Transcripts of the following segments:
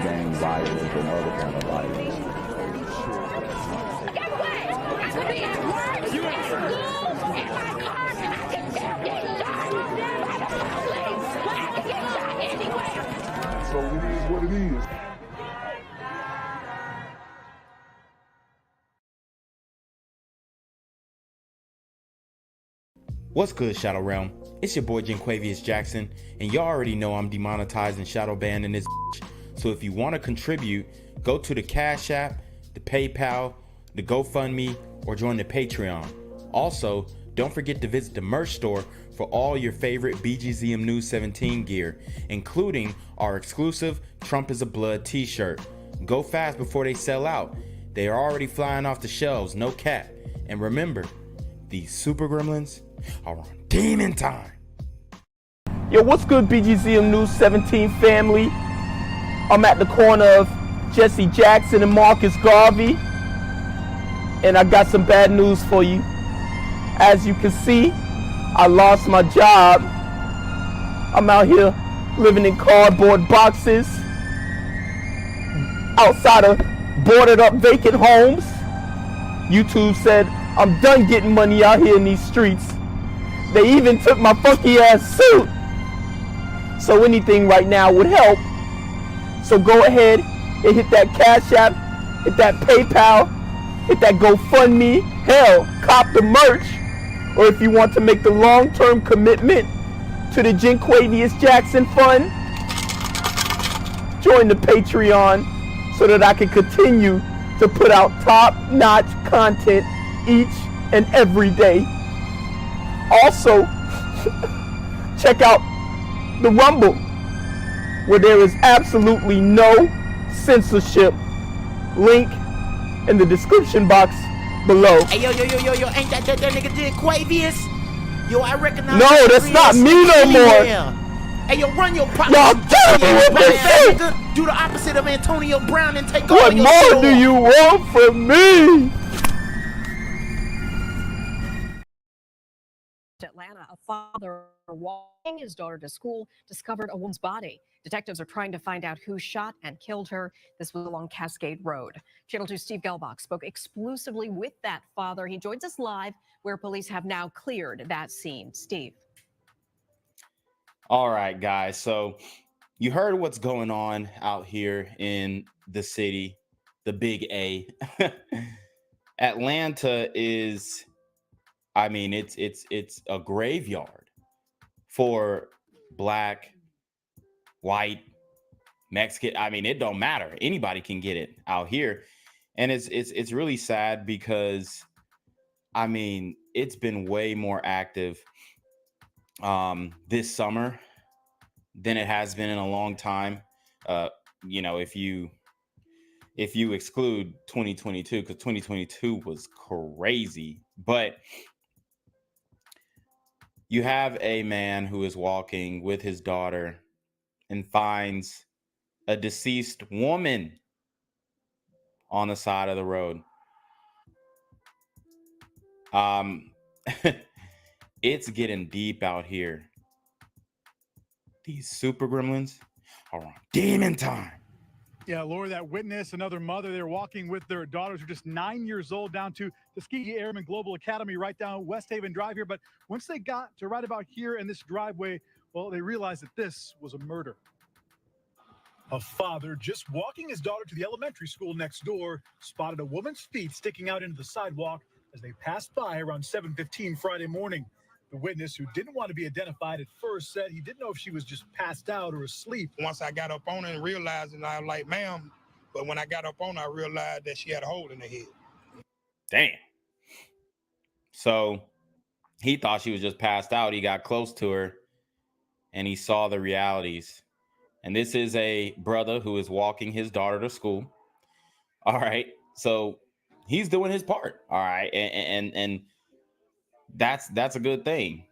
gang violence and other kind of violence. Get away! I could be at work, at school, in my car, I can still get shot by the police, but I can get shot anywhere. So it is what it is. What's good, Shadow Realm? It's your boy Jenquavius Jackson, and y'all already know I'm demonetized and shadow banned in this bitch. So if you want to contribute, go to the Cash App, the PayPal, the GoFundMe, or join the Patreon. Also, don't forget to visit the merch store for all your favorite BGZM News 17 gear, including our exclusive Trump is a Blood t-shirt. Go fast before they sell out. They are already flying off the shelves, no cap. And remember, these super gremlins are on demon time. Yo, what's good, BGZM News 17 family? I'm at the corner of Jesse Jackson and Marcus Garvey, and I got some bad news for you. As you can see, I lost my job. I'm out here living in cardboard boxes outside of boarded up vacant homes. YouTube said I'm done getting money out here in these streets. They even took my funky ass suit. So anything right now would help. So go ahead and hit that Cash App, hit that PayPal, hit that GoFundMe. Hell, cop the merch. Or if you want to make the long-term commitment to the Jenquavius Jackson Fund, join the Patreon so that I can continue to put out top-notch content each and every day. Also, check out the Rumble, where there is absolutely no censorship. Link in the description box below. Hey, yo, ain't that nigga Jenquavius? Yo, I recognize. No, that's not me no more. Hey, yo, run your pocket. Y'all killing me with this shit. Do the opposite of Antonio Brown and take What all your more do you want from me? Atlanta, a father walking his daughter to school discovered a woman's body. Detectives are trying to find out who shot and killed her. This was along Cascade Road. Channel 2's Steve Gelbach spoke exclusively with that father. He joins us live where police have now cleared that scene. Steve. All right, guys. So you heard what's going on out here in the city, the big A. Atlanta is, I mean, it's a graveyard for Black, white, Mexican. I mean, it don't matter. Anybody can get it out here. And it's really sad because, I mean, it's been way more active this summer than it has been in a long time. You know, if you exclude 2022, because 2022 was crazy. But you have a man who is walking with his daughter and finds a deceased woman on the side of the road. It's getting deep out here. These super gremlins are on demon time. Yeah, Laura, that witness, another mother, they're walking with their daughters who are just 9 years old down to Tuskegee Airmen Global Academy right down West Haven Drive here. But once they got to right about here in this driveway, well, they realized that this was a murder. A father just walking his daughter to the elementary school next door spotted a woman's feet sticking out into the sidewalk as they passed by around 7:15 Friday morning. The witness, who didn't want to be identified at first, said he didn't know if she was just passed out or asleep. Once I got up on her and realized it, I was like, ma'am. But when I got up on her, I realized that she had a hole in her head. Damn. So he thought she was just passed out. He got close to her and he saw the realities. And this is a brother who is walking his daughter to school. All right. So he's doing his part. All right. And that's a good thing.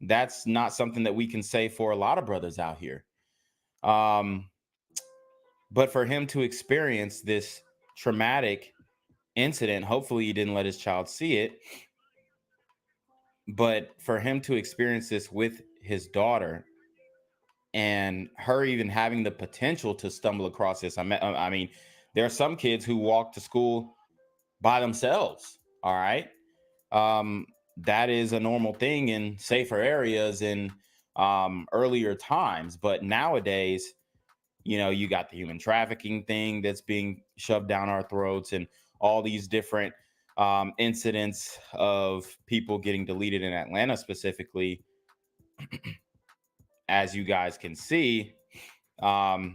That's not something that we can say for a lot of brothers out here. But for him to experience this traumatic incident, hopefully he didn't let his child see it. But for him to experience this with his daughter and her even having the potential to stumble across this. I mean, there are some kids who walk to school by themselves. All right. That is a normal thing in safer areas in earlier times. But nowadays, you know, you got the human trafficking thing that's being shoved down our throats, and all these different incidents of people getting deleted in Atlanta specifically. As you guys can see, yeah,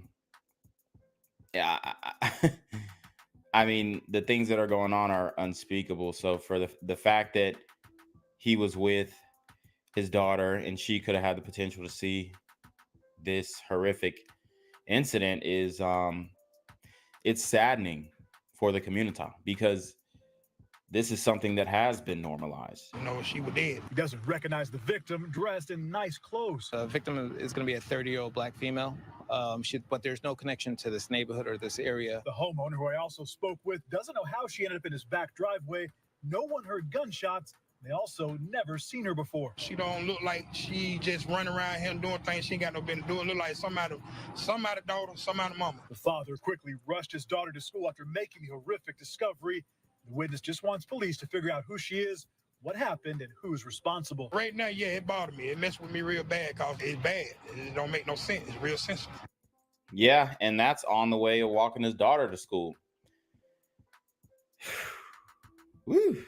I mean, the things that are going on are unspeakable. So for the fact that he was with his daughter and she could have had the potential to see this horrific incident is it's saddening for the community, because this is something that has been normalized. You know, she was dead. He doesn't recognize the victim dressed in nice clothes. The victim is going to be a 30-year-old black female, but there's no connection to this neighborhood or this area. The homeowner, who I also spoke with, doesn't know how she ended up in his back driveway. No one heard gunshots. They also never seen her before. She don't look like she just run around here doing things she ain't got no business doing. Look like somebody daughter, somebody mama. The father quickly rushed his daughter to school after making the horrific discovery. The witness just wants police to figure out who she is, what happened, and who's responsible. Right now, yeah, it bothered me. It messed with me real bad because it's bad. It don't make no sense. It's real sensitive. Yeah, and that's on the way of walking his daughter to school. Woo.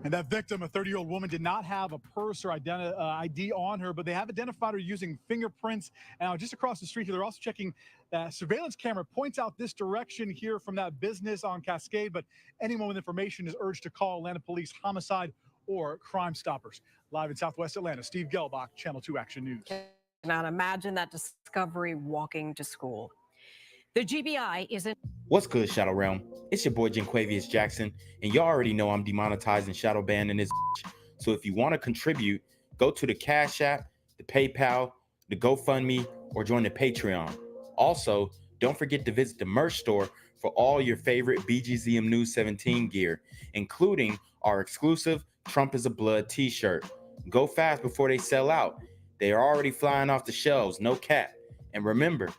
And that victim, a 30-year-old woman, did not have a purse or ID on her, but they have identified her using fingerprints. And just across the street here, they're also checking that surveillance camera points out this direction here from that business on Cascade. But anyone with information is urged to call Atlanta Police Homicide or Crime Stoppers. Live in Southwest Atlanta, Steve Gelbach, Channel 2 Action News. Cannot imagine that discovery walking to school. The GBI isn't. What's good, Shadow Realm? It's your boy Jenquavius Jackson, and y'all already know I'm demonetized and shadow banned in this. So if you want to contribute, go to the Cash App, the PayPal, the GoFundMe, or join the Patreon. Also, don't forget to visit the merch store for all your favorite BGZM News 17 gear, including our exclusive Trump is a Blood t-shirt. Go fast before they sell out. They are already flying off the shelves, no cap. And remember,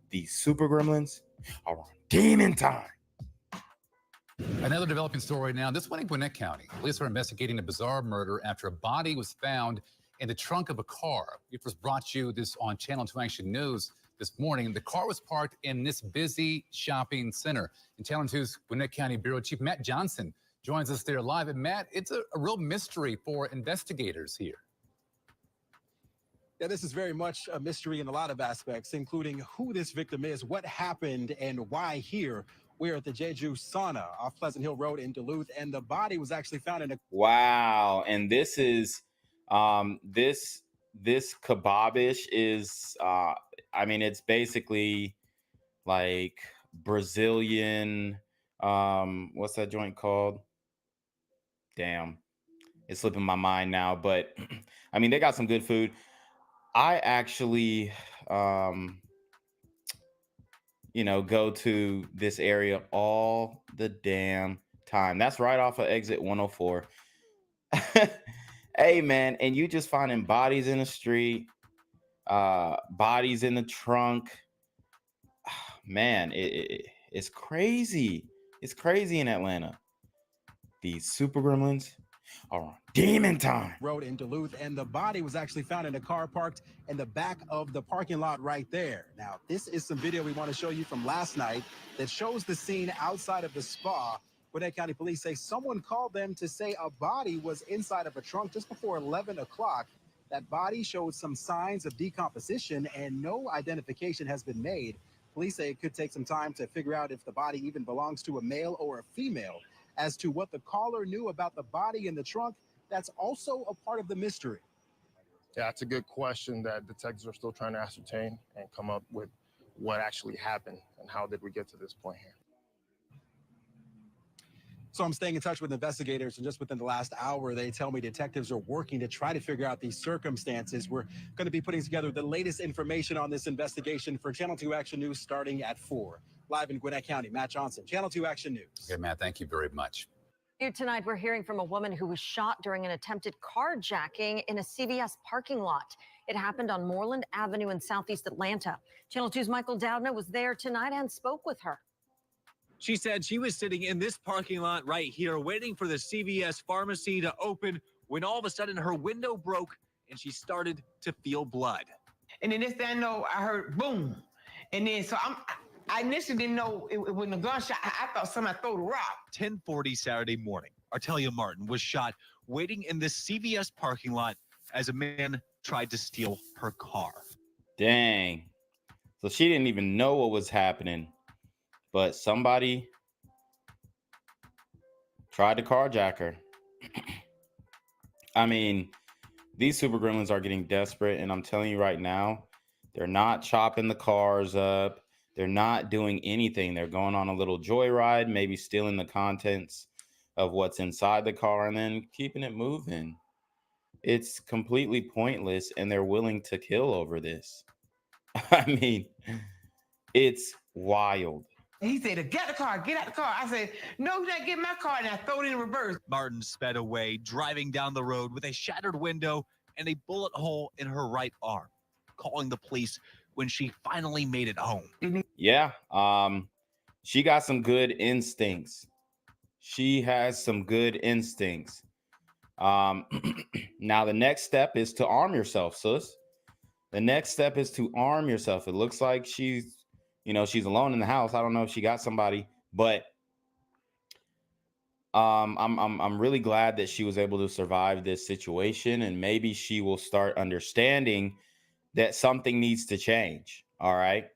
these super gremlins are on demon time. Another developing story now. This one in Gwinnett County. Police are investigating a bizarre murder after a body was found in the trunk of a car. We first brought you this on Channel 2 Action News this morning. The car was parked in this busy shopping center. And Channel 2's Gwinnett County Bureau Chief Matt Johnson joins us there live. And Matt, it's a real mystery for investigators here. Yeah, this is very much a mystery in a lot of aspects, including who this victim is, what happened, and why here. We're at the Jeju Sauna off Pleasant Hill Road in Duluth, and the body was actually found in a... Wow. And this is, this kebabish is, I mean, it's basically like Brazilian, what's that joint called? Damn, it's slipping my mind now, but I mean, they got some good food. I actually, you know, go to this area all the damn time. That's right off of exit 104. Hey, man, and you just finding bodies in the street, bodies in the trunk. Man, it's crazy. It's crazy in Atlanta. These super gremlins are on demon time. Road in Duluth, and the body was actually found in a car parked in the back of the parking lot right there. Now, this is some video we want to show you from last night that shows the scene outside of the spa. Gwinnett County Police say someone called them to say a body was inside of a trunk just before 11 o'clock. That body showed some signs of decomposition and no identification has been made. Police say it could take some time to figure out if the body even belongs to a male or a female. As to what the caller knew about the body in the trunk, that's also a part of the mystery. Yeah, that's a good question that detectives are still trying to ascertain and come up with what actually happened and how did we get to this point here. So I'm staying in touch with investigators, and just within the last hour, they tell me detectives are working to try to figure out these circumstances. We're going to be putting together the latest information on this investigation for Channel 2 Action News starting at 4. Live in Gwinnett County, Matt Johnson, Channel 2 Action News. Okay, Matt, thank you very much. Here tonight, we're hearing from a woman who was shot during an attempted carjacking in a CVS parking lot. It happened on Moreland Avenue in Southeast Atlanta. Channel 2's Michael Doudna was there tonight and spoke with her. She said she was sitting in this parking lot right here waiting for the CVS pharmacy to open when all of a sudden her window broke and she started to feel blood. And then next thing I know, I heard boom. And then I initially didn't know it wasn't a gunshot. I thought somebody threw a rock. 10:40 Saturday morning, Artelia Martin was shot waiting in this CVS parking lot as a man tried to steal her car. Dang. So she didn't even know what was happening, but somebody tried to carjack her. I mean, these super gremlins are getting desperate, and I'm telling you right now, they're not chopping the cars up. They're not doing anything. They're going on a little joyride, maybe stealing the contents of what's inside the car and then keeping it moving. It's completely pointless, and they're willing to kill over this. I mean, it's wild. He said, get the car, get out the car. I said, no, you're not getting my car. And I threw it in reverse. Martin sped away, driving down the road with a shattered window and a bullet hole in her right arm, calling the police when she finally made it home. Yeah, she got some good instincts. She has some good instincts. Now the next step is to arm yourself, sis. The next step is to arm yourself. It looks like she's alone in the house. I don't know if she got somebody, but I'm really glad that she was able to survive this situation, and maybe she will start understanding that something needs to change. All right.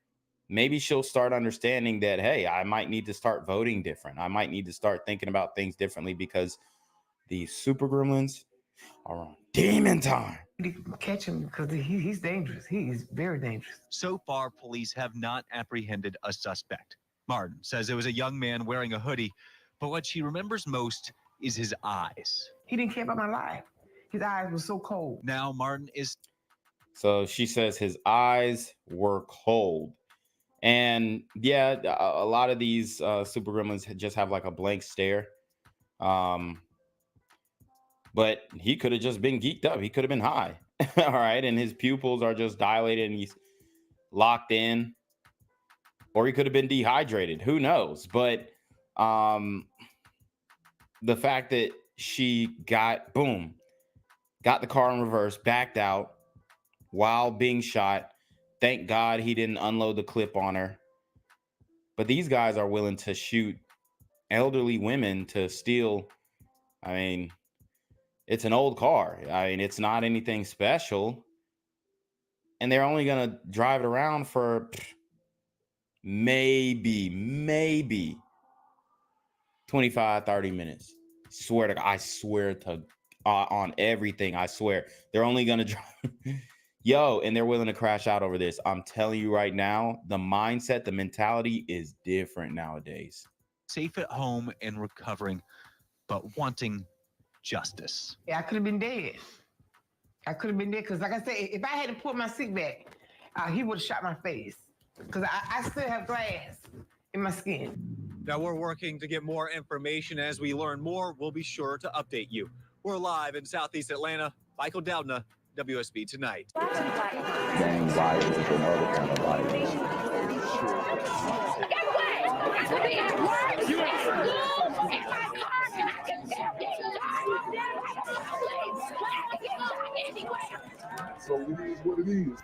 Maybe she'll start understanding that, hey, I might need to start voting different. I might need to start thinking about things differently because these super gremlins are on demon time. Catch him because he's dangerous. He is very dangerous. So far, police have not apprehended a suspect. Martin says it was a young man wearing a hoodie, but what she remembers most is his eyes. He didn't care about my life. His eyes were so cold. Now Martin is... So she says his eyes were cold. And yeah, a lot of these super gremlins just have like a blank stare. But he could have just been geeked up. He could have been high. All right. And his pupils are just dilated and he's locked in. Or he could have been dehydrated. Who knows? But the fact that she got the car in reverse, backed out while being shot. Thank God he didn't unload the clip on her. But these guys are willing to shoot elderly women to steal. I mean, it's an old car. I mean, it's not anything special. And they're only going to drive it around for maybe 25, 30 minutes. I swear to on everything. I swear. They're only going to drive. And they're willing to crash out over this. I'm telling you right now, the mindset, the mentality is different nowadays. Safe at home and recovering, but wanting justice. Yeah, I could have been dead. I could have been dead because, like I said, if I hadn't put my seat back, he would have shot my face because I still have glass in my skin. Now we're working to get more information. As we learn more, we'll be sure to update you. We're live in Southeast Atlanta. Michael Doudna, WSB Tonight. Gang violence and other kind of violence. Get away! I could be at work, at school, in my car, and I can still get shot. By the police. I can get shot anywhere. So it is what it is.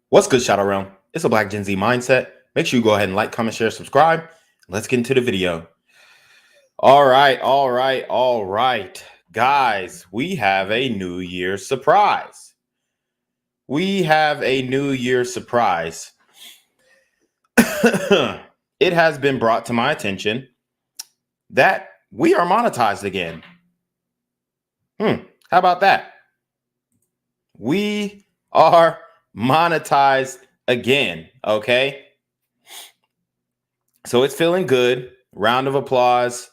What's good, Shadow Realm? It's a Black Gen Z mindset. Make sure you go ahead and like, comment, share, subscribe. Let's get into the video. All right. Guys, we have a New Year's surprise. It has been brought to my attention that we are monetized again. How about that? We are monetized again. Okay. So it's feeling good. Round of applause.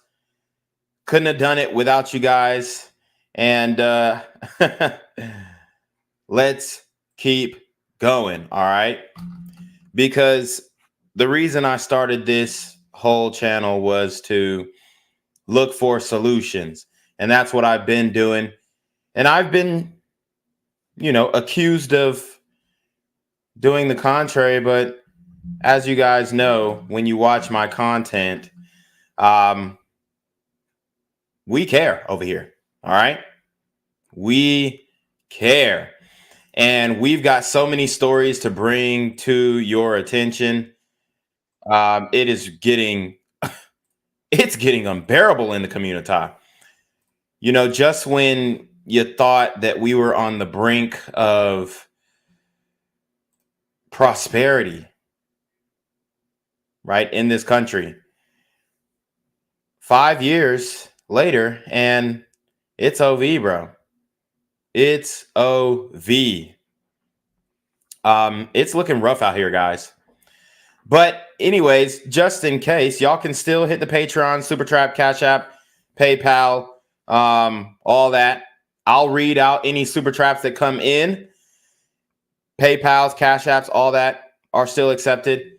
Couldn't have done it without you guys. And let's keep going. All right. Because the reason I started this whole channel was to look for solutions. And that's what I've been doing. And I've been, accused of doing the contrary. But as you guys know, when you watch my content, we care over here. All right. We care. And we've got so many stories to bring to your attention. It's getting unbearable in the community. Just when you thought that we were on the brink of prosperity, right, in this country, 5 years later, and it's OV, bro. It's OV. It's looking rough out here, guys. But anyways, just in case, y'all can still hit the Patreon, Super Trap, Cash App, PayPal, all that. I'll read out any Super Traps that come in. PayPals, Cash Apps, all that are still accepted.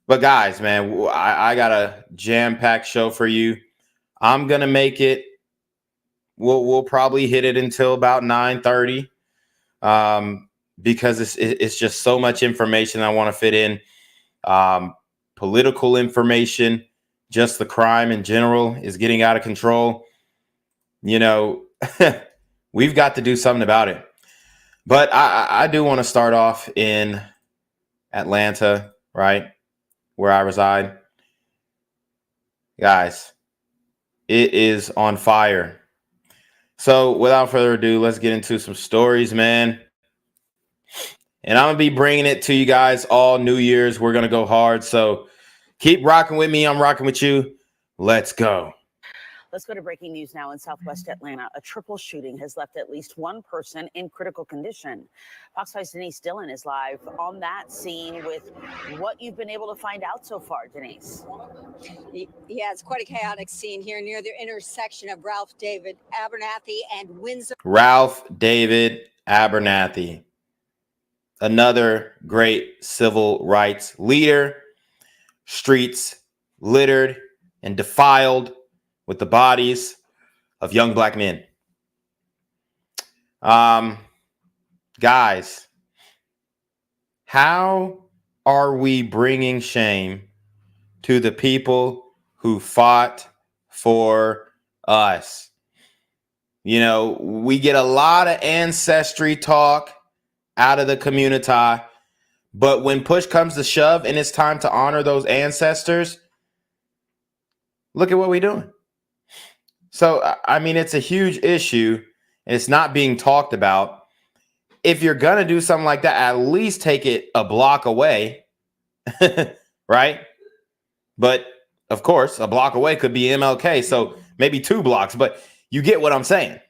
But guys, man, I got a jam-packed show for you. I'm going to make it. We'll probably hit it until about 9:30 because it's just so much information I want to fit in. Political information, just the crime in general is getting out of control. We've got to do something about it. But I do want to start off in Atlanta, right, where I reside. Guys, it is on fire. So without further ado, let's get into some stories, man. And I'm going to be bringing it to you guys all New Year's. We're going to go hard. So keep rocking with me. I'm rocking with you. Let's go. Let's go to breaking news now in Southwest Atlanta. A triple shooting has left at least one person in critical condition. Fox 5's Denise Dillon is live on that scene with what you've been able to find out so far, Denise. Yeah, it's quite a chaotic scene here near the intersection of Ralph David Abernathy and Windsor. Ralph David Abernathy, another great civil rights leader. Streets littered and defiled with the bodies of young black men. Guys, how are we bringing shame to the people who fought for us? We get a lot of ancestry talk out of the community, but when push comes to shove and it's time to honor those ancestors, look at what we're doing. So, I mean, it's a huge issue and it's not being talked about. If you're going to do something like that, at least take it a block away, right? But of course, a block away could be MLK. So maybe 2 blocks, but you get what I'm saying.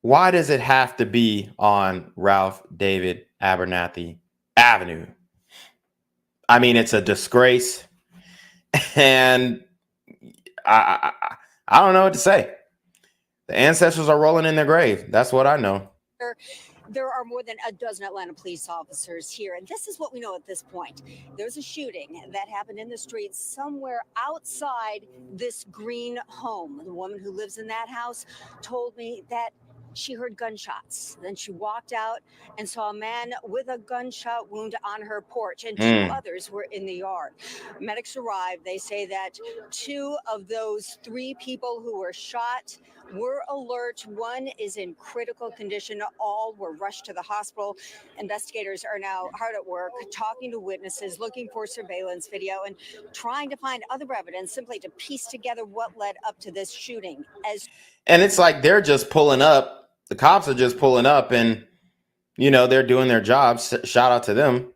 Why does it have to be on Ralph David Abernathy Avenue? I mean, it's a disgrace. And I don't know what to say. The ancestors are rolling in their grave. That's what I know. There are more than a dozen Atlanta police officers here, and this is what we know at this point. There's a shooting that happened in the streets somewhere outside this green home. The woman who lives in that house told me that she heard gunshots. Then she walked out and saw a man with a gunshot wound on her porch, and 2 others were in the yard. Medics arrived. They say that 2 of those 3 people who were shot were alert. 1 is in critical condition. All were rushed to the hospital. Investigators are now hard at work, talking to witnesses, looking for surveillance video, and trying to find other evidence simply to piece together what led up to this shooting. And it's like they're just pulling up. The cops are just pulling up and, they're doing their jobs. Shout out to them.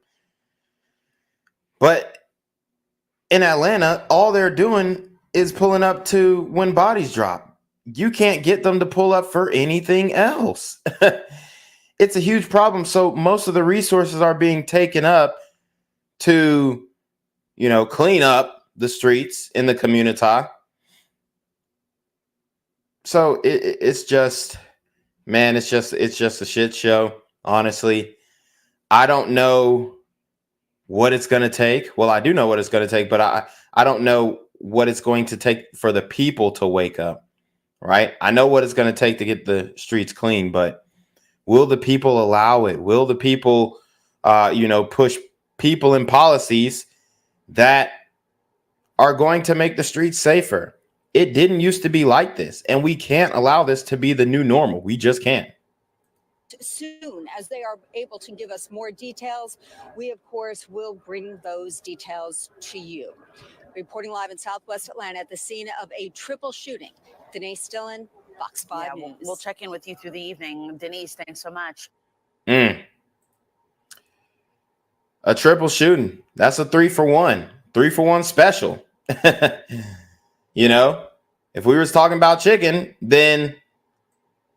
But in Atlanta, all they're doing is pulling up to when bodies drop. You can't get them to pull up for anything else. It's a huge problem. So most of the resources are being taken up to, clean up the streets in the community. So it's just Man, it's just a shit show. Honestly, I don't know what it's going to take. Well, I do know what it's going to take, but I don't know what it's going to take for the people to wake up, right? I know what it's going to take to get the streets clean, but will the people allow it? Will the people, push people and policies that are going to make the streets safer? It didn't used to be like this, and we can't allow this to be the new normal. We just can't. Soon as they are able to give us more details, we of course will bring those details to you. Reporting live in Southwest Atlanta at the scene of a triple shooting. Denise Dillon, Fox 5 News. We'll check in with you through the evening. Denise, thanks so much. A triple shooting. That's a 3-for-1. 3-for-1 special. If we was talking about chicken, then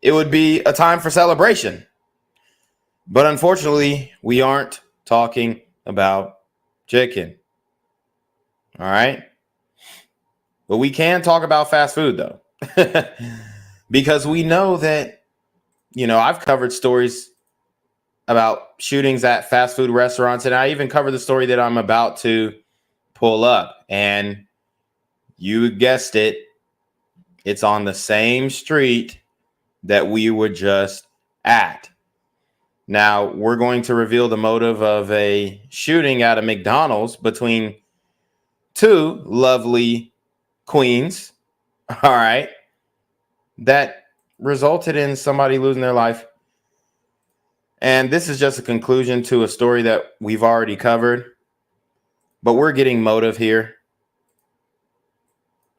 it would be a time for celebration. But unfortunately, we aren't talking about chicken. All right. But we can talk about fast food, though, because we know that, I've covered stories about shootings at fast food restaurants, and I even covered the story that I'm about to pull up. And you guessed it, it's on the same street that we were just at. Now, we're going to reveal the motive of a shooting at a McDonald's between two lovely queens, all right, that resulted in somebody losing their life. And this is just a conclusion to a story that we've already covered, but we're getting motive here.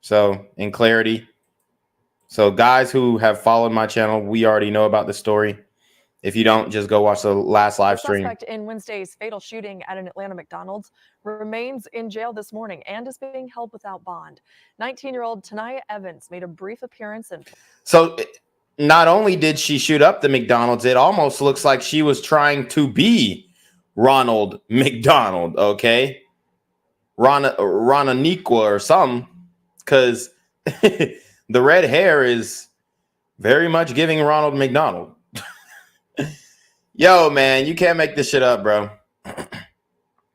So, in clarity. So, guys who have followed my channel, we already know about the story. If you don't, just go watch the last live stream. The suspect in Wednesday's fatal shooting at an Atlanta McDonald's remains in jail this morning and is being held without bond. 19-year-old Tanaya Evans made a brief appearance in. So not only did she shoot up the McDonald's, it almost looks like she was trying to be Ronald McDonald, okay? Ronaniqua or something, because the red hair is very much giving Ronald McDonald. Yo, man, you can't make this shit up, bro.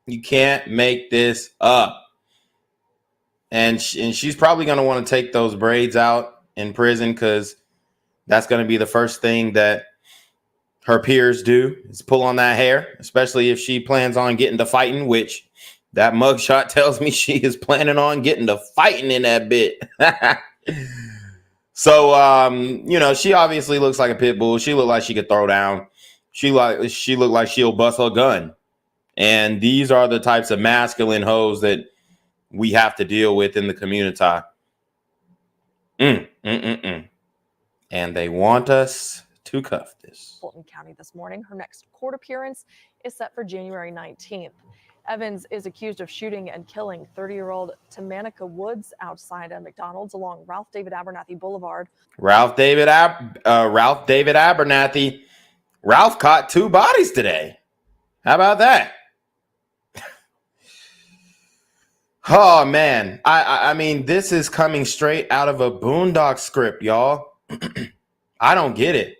You can't make this up. And she's probably going to want to take those braids out in prison, because that's going to be the first thing that her peers do is pull on that hair, especially if she plans on getting to fighting, which that mugshot tells me she is planning on getting to fighting in that bit. So, she obviously looks like a pit bull. She looked like she could throw down. She looked like she'll bust her gun. And these are the types of masculine hoes that we have to deal with in the community. And they want us to cuff this. Fulton County this morning. Her next court appearance is set for January 19th. Evans is accused of shooting and killing 30-year-old Tamanica Woods outside a McDonald's along Ralph David Abernathy Boulevard. Ralph David Abernathy. Ralph caught 2 bodies today. How about that? Oh, man. I mean, this is coming straight out of a Boondock script, y'all. I don't get it.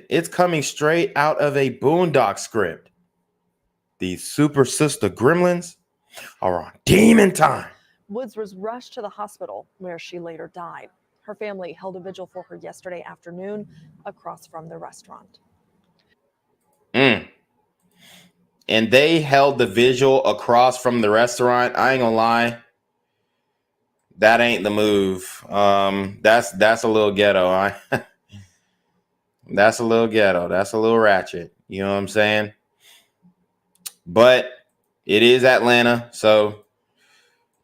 It's coming straight out of a Boondock script. These super sister gremlins are on demon time. Woods was rushed to the hospital where she later died. Her family held a vigil for her yesterday afternoon across from the restaurant. And they held the vigil across from the restaurant. I ain't gonna lie. That ain't the move. That's a little ghetto. That's a little ghetto. That's a little ratchet. You know what I'm saying? But it is Atlanta, so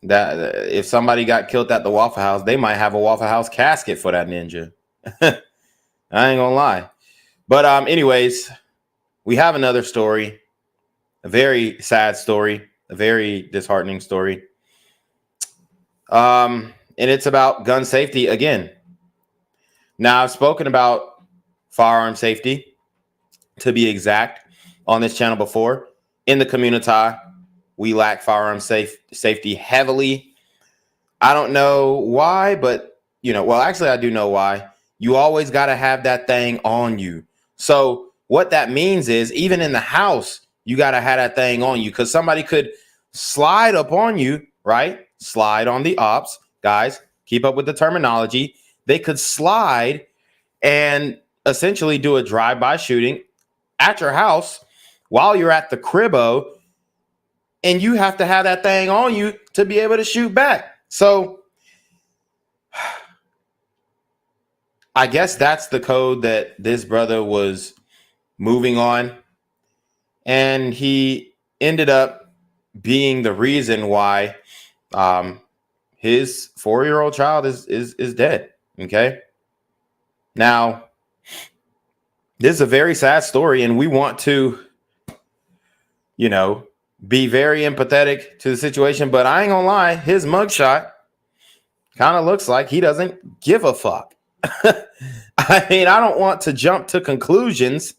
that if somebody got killed at the Waffle House, they might have a Waffle House casket for that ninja. I ain't gonna lie. But anyways, we have another story, a very sad story, a very disheartening story. And it's about gun safety again. Now, I've spoken about firearm safety, to be exact, on this channel before. In the community, we lack firearm safety heavily. I don't know why, but, well, actually, I do know why. You always got to have that thing on you. So what that means is even in the house, you got to have that thing on you because somebody could slide up on you, right? Slide on the ops. Guys, keep up with the terminology. They could slide and essentially do a drive-by shooting at your house while you're at the cribbo, and you have to have that thing on you to be able to shoot back. So I guess that's the code that this brother was moving on. And he ended up being the reason why his 4-year-old child is dead. Okay. Now, this is a very sad story, and we want to, be very empathetic to the situation, but I ain't gonna lie, his mugshot kind of looks like he doesn't give a fuck. I mean, I don't want to jump to conclusions,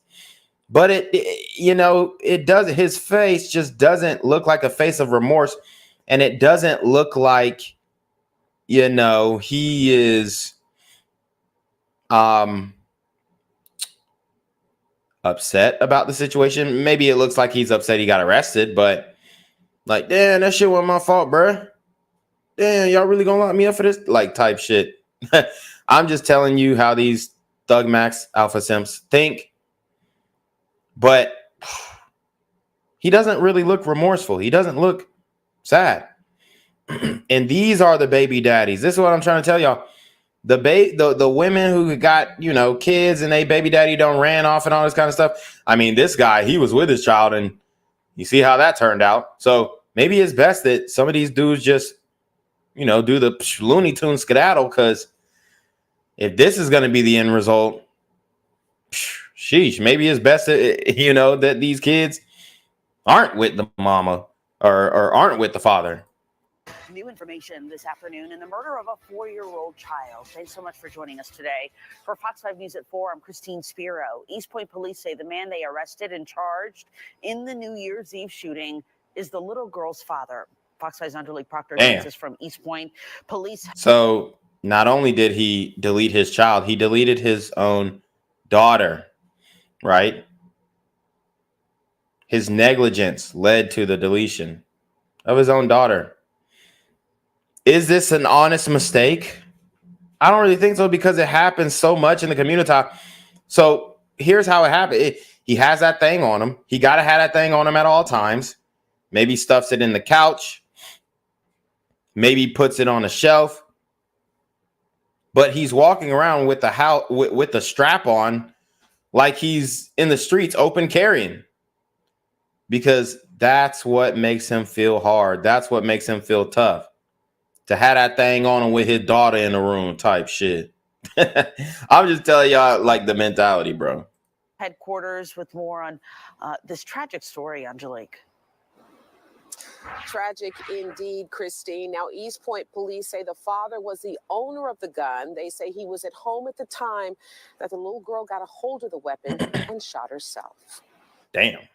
but it does. His face just doesn't look like a face of remorse, and it doesn't look like, he is upset about the situation. Maybe it looks like he's upset he got arrested, but like, damn, that shit wasn't my fault, bruh. Damn, y'all really gonna lock me up for this? Like, type shit. I'm just telling you how these Thug Max Alpha Simps think. But he doesn't really look remorseful. He doesn't look sad. And these are the baby daddies. This is what I'm trying to tell y'all. The women who got, kids and they baby daddy don't ran off and all this kind of stuff. I mean, this guy, he was with his child and you see how that turned out. So maybe it's best that some of these dudes just, do the Looney Tunes skedaddle, because if this is going to be the end result, sheesh, maybe it's best that, that these kids aren't with the mama or aren't with the father. New information this afternoon in the murder of a 4-year-old child. Thanks so much for joining us today. For Fox 5 News at 4, I'm Christine Spiro. East Point police say the man they arrested and charged in the New Year's Eve shooting is the little girl's father. Fox 5's Underlake Proctor joins us from East Point. Police. So not only did he delete his child, he deleted his own daughter, right? His negligence led to the deletion of his own daughter. Is this an honest mistake? I don't really think so, because it happens so much in the community. So here's how it happened. He has that thing on him. He got to have that thing on him at all times. Maybe stuffs it in the couch. Maybe puts it on a shelf. But he's walking around with the strap on like he's in the streets open carrying. Because that's what makes him feel hard. That's what makes him feel tough. To have that thing on him with his daughter in the room type shit. I'm just telling y'all, like, the mentality, bro. Headquarters with more on this tragic story, Angelique. Tragic indeed, Christine. Now, East Point police say the father was the owner of the gun. They say he was at home at the time that the little girl got a hold of the weapon and shot herself. Damn.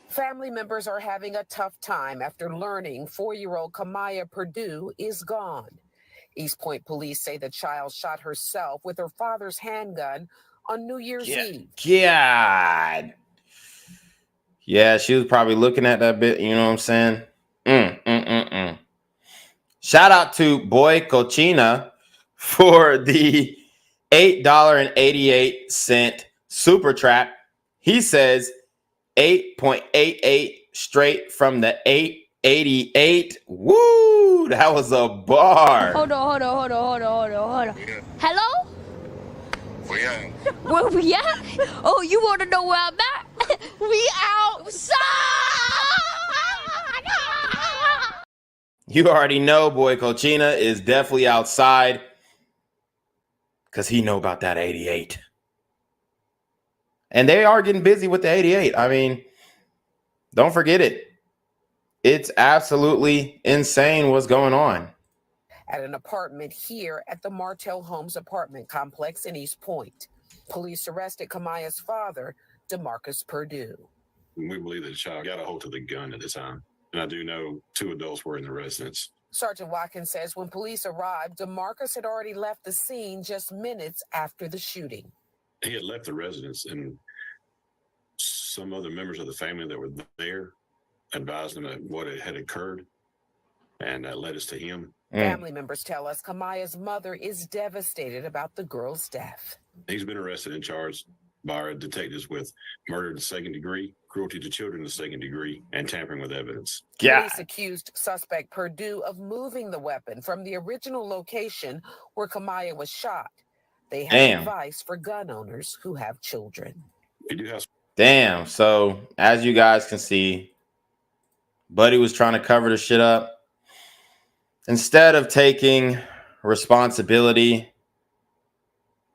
Family members are having a tough time after learning 4-year-old Kamaya Purdue is gone. East Point police say the child shot herself with her father's handgun on New Year's Eve. God. Yeah, she was probably looking at that bit, you know what I'm saying? Shout out to Boy Cochina for the $8.88 super trap. He says 8.88 straight from the 888. Woo! That was a bar. Hold on. Hello? Where we at? Oh, you want to know where I'm at? We outside! You already know Boy Cochina is definitely outside because he know about that 88. And they are getting busy with the 88. I mean, don't forget it. It's absolutely insane what's going on. At an apartment here at the Martell Homes apartment complex in East Point. Police arrested Kamaya's father, DeMarcus Purdue. We believe that the child got a hold of the gun at the time. And I do know 2 adults were in the residence. Sergeant Watkins says when police arrived, DeMarcus had already left the scene just minutes after the shooting. He had left the residence, and some other members of the family that were there advised him of what had occurred, and that led us to him. Family members tell us Kamaya's mother is devastated about the girl's death. He's been arrested and charged by our detectives with murder in the second degree, cruelty to children in the second degree, and tampering with evidence. Police accused suspect Purdue of moving the weapon from the original location where Kamaya was shot. They have advice for gun owners who have children. We do have. Damn. So as you guys can see, Buddy was trying to cover the shit up. Instead of taking responsibility,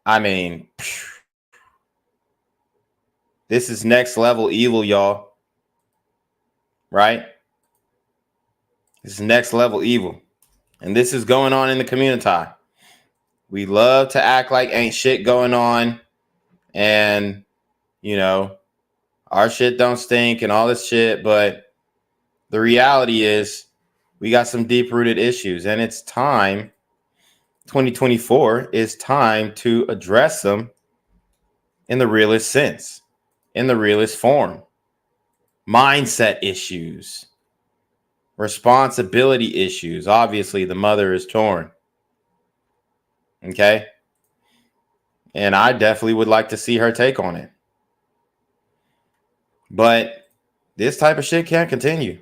I mean, this is next level evil, y'all. Right? This is next level evil. And this is going on in the community. We love to act like ain't shit going on. And, you know, our shit don't stink and all this shit. But the reality is we got some deep-rooted issues. And it's time, 2024, is time to address them in the realest sense, in the realest form. Mindset issues, responsibility issues. Obviously, the mother is torn. Okay? And I definitely would like to see her take on it. But this type of shit can't continue.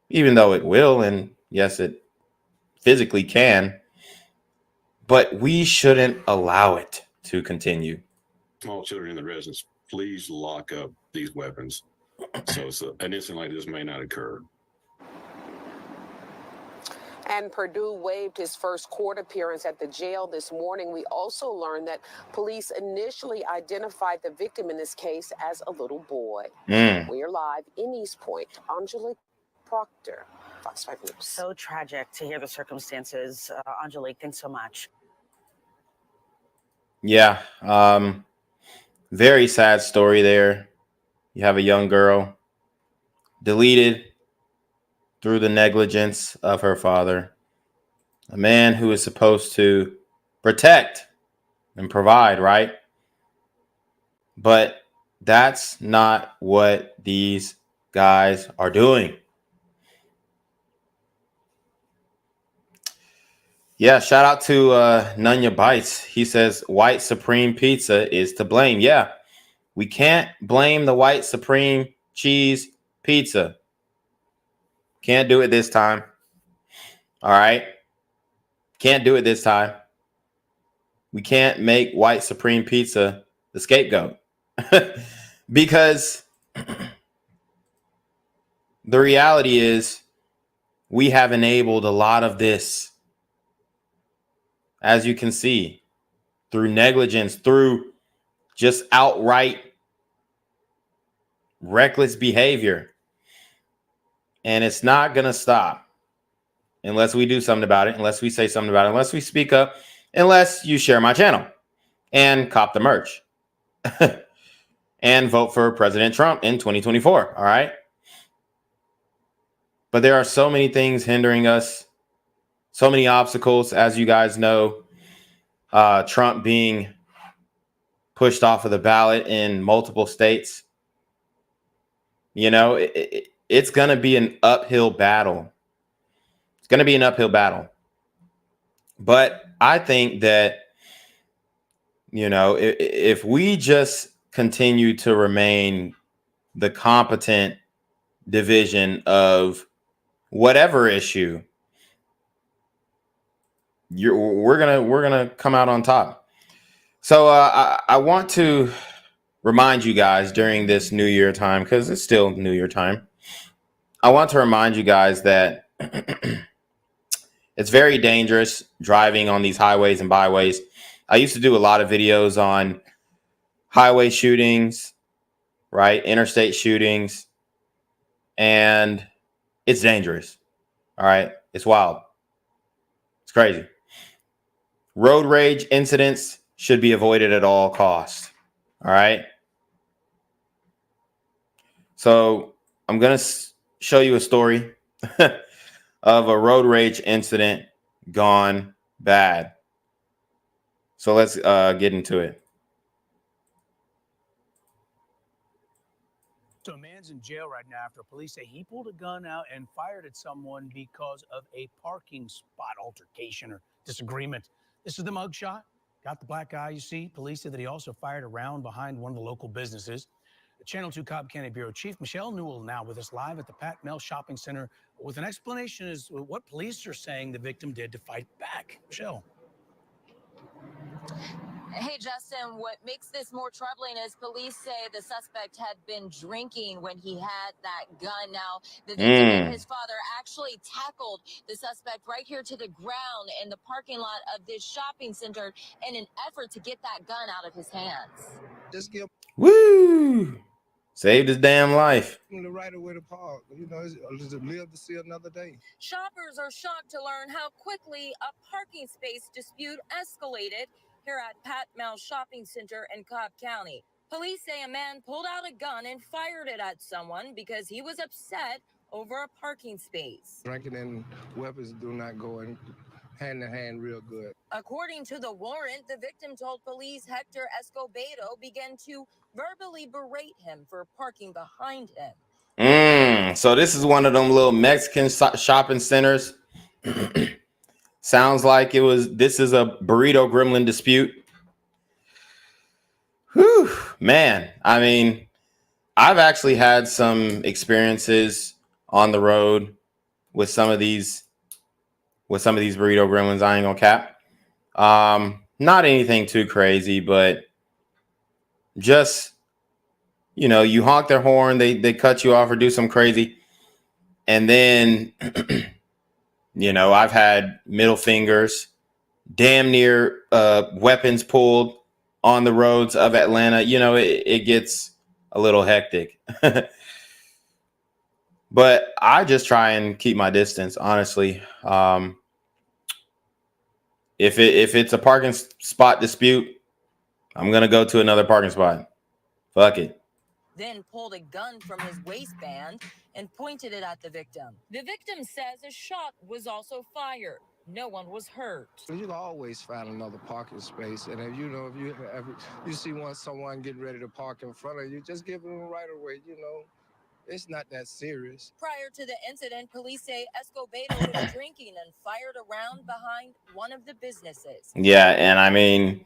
Even though it will, and yes, it physically can. But we shouldn't allow it to continue. Small children in the residence, please lock up these weapons so an incident like this may not occur. And Purdue waived his first court appearance at the jail this morning. We also learned that police initially identified the victim in this case as a little boy. We are live in East Point. Angelique Proctor, Fox 5 News. So tragic to hear the circumstances. Angelique, thanks so much. Yeah. Very sad story there. You have a young girl deleted through the negligence of her father. A man who is supposed to protect and provide, right? But that's not what these guys are doing. Yeah, shout out to Nunya Bites. He says white supreme pizza is to blame. Yeah, we can't blame the white supreme cheese pizza. Can't do it this time. All right. Can't do it this time. We can't make white supreme pizza the scapegoat. Because the reality is we have enabled a lot of this. As you can see, through negligence, through just outright reckless behavior. And it's not going to stop unless we do something about it, unless we say something about it, unless we speak up, unless you share my channel and cop the merch and vote for President Trump in 2024. All right. But there are so many things hindering us. So many obstacles, as you guys know, Trump being pushed off of the ballot in multiple states. You know, it's going to be an uphill battle. It's going to be an uphill battle. But I think that, you know, if we just continue to remain the competent division of whatever issue, we're gonna come out on top. So I want to remind you guys during this New Year time, because it's still New Year time. I want to remind you guys that it's very dangerous driving on these highways and byways. I used to do a lot of videos on highway shootings, right? Interstate shootings, and it's dangerous. All right, it's wild. It's crazy. Road rage incidents should be avoided at all costs. All right. So I'm going to show you a story of a road rage incident gone bad. So let's get into it. So a man's in jail right now after police say he pulled a gun out and fired at someone because of a parking spot altercation or disagreement. This is the mugshot. Got the black eye, you see. Police said that he also fired a round behind one of the local businesses. The Channel 2 Cobb County Bureau Chief Michelle Newell now with us live at the Pat Mel Shopping Center with an explanation as to what police are saying the victim did to fight back. Michelle. Hey, Justin, what makes this more troubling is police say the suspect had been drinking when he had that gun. Now, the victim and his father actually tackled the suspect right here to the ground in the parking lot of this shopping center in an effort to get that gun out of his hands. Just give Woo! Saved his damn life. him the right of way to park. You know, to live to see another day. Shoppers are shocked to learn how quickly a parking space dispute escalated here at Pat Mel Shopping Center in Cobb County. Police say a man pulled out a gun and fired it at someone because he was upset over a parking space. Drinking and weapons do not go in hand in hand real good. According to the warrant, the victim told police Hector Escobedo began to verbally berate him for parking behind him. So this is one of them little Mexican shopping centers. Sounds like this is a burrito gremlin dispute. Whew, man. I mean, I've actually had some experiences on the road with some of these burrito gremlins. I ain't gonna cap. Not anything too crazy, but just, you know, you honk their horn, they cut you off or do some crazy. And then, you know, I've had middle fingers, damn near weapons pulled on the roads of Atlanta. You know, it gets a little hectic. But I just try and keep my distance, honestly. If it's a parking spot dispute, I'm going to go to another parking spot. Fuck it. Then pulled a gun from his waistband and pointed it at the victim. The victim says a shot was also fired. No one was hurt. You'll always find another parking space, and if you see someone getting ready to park in front of you, just give them right away. You know, it's not that serious. Prior to the incident, police say Escobedo was drinking and fired a round behind one of the businesses. Yeah, and I mean,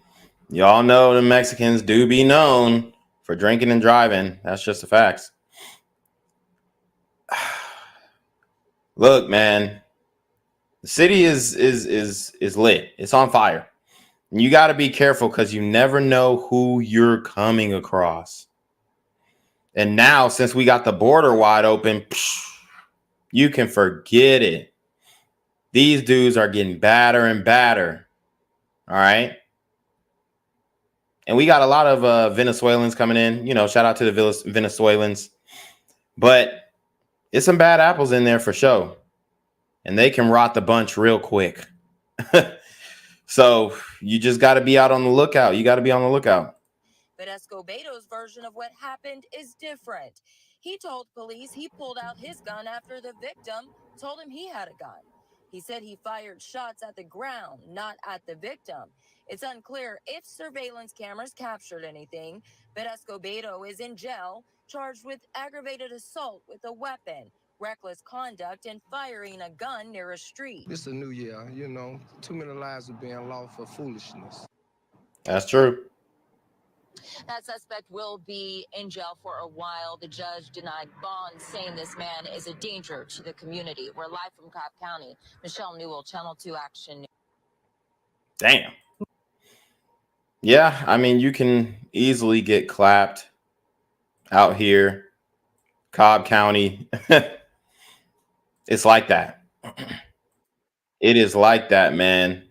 y'all know the Mexicans do be known for drinking and driving. That's just the facts. Look, man, the city is lit. It's on fire. And you got to be careful because you never know who you're coming across. And now, since we got the border wide open, you can forget it. These dudes are getting badder and badder. All right. And we got a lot of Venezuelans coming in. You know, shout out to the Venezuelans. But it's some bad apples in there for sure. And they can rot the bunch real quick. So you just got to be out on the lookout. You got to be on the lookout. But Escobedo's version of what happened is different. He told police he pulled out his gun after the victim told him he had a gun. He said he fired shots at the ground, not at the victim. It's unclear if surveillance cameras captured anything, but Escobedo is in jail, charged with aggravated assault with a weapon, reckless conduct, and firing a gun near a street. It's a new year, you know. Too many lives are being lost for foolishness. That's true. That suspect will be in jail for a while. The judge denied bond, saying this man is a danger to the community. We're live from Cobb County. Michelle Newell, Channel 2 Action. Damn. Yeah, I mean, you can easily get clapped out here. Cobb County. It's like that. It is like that, man.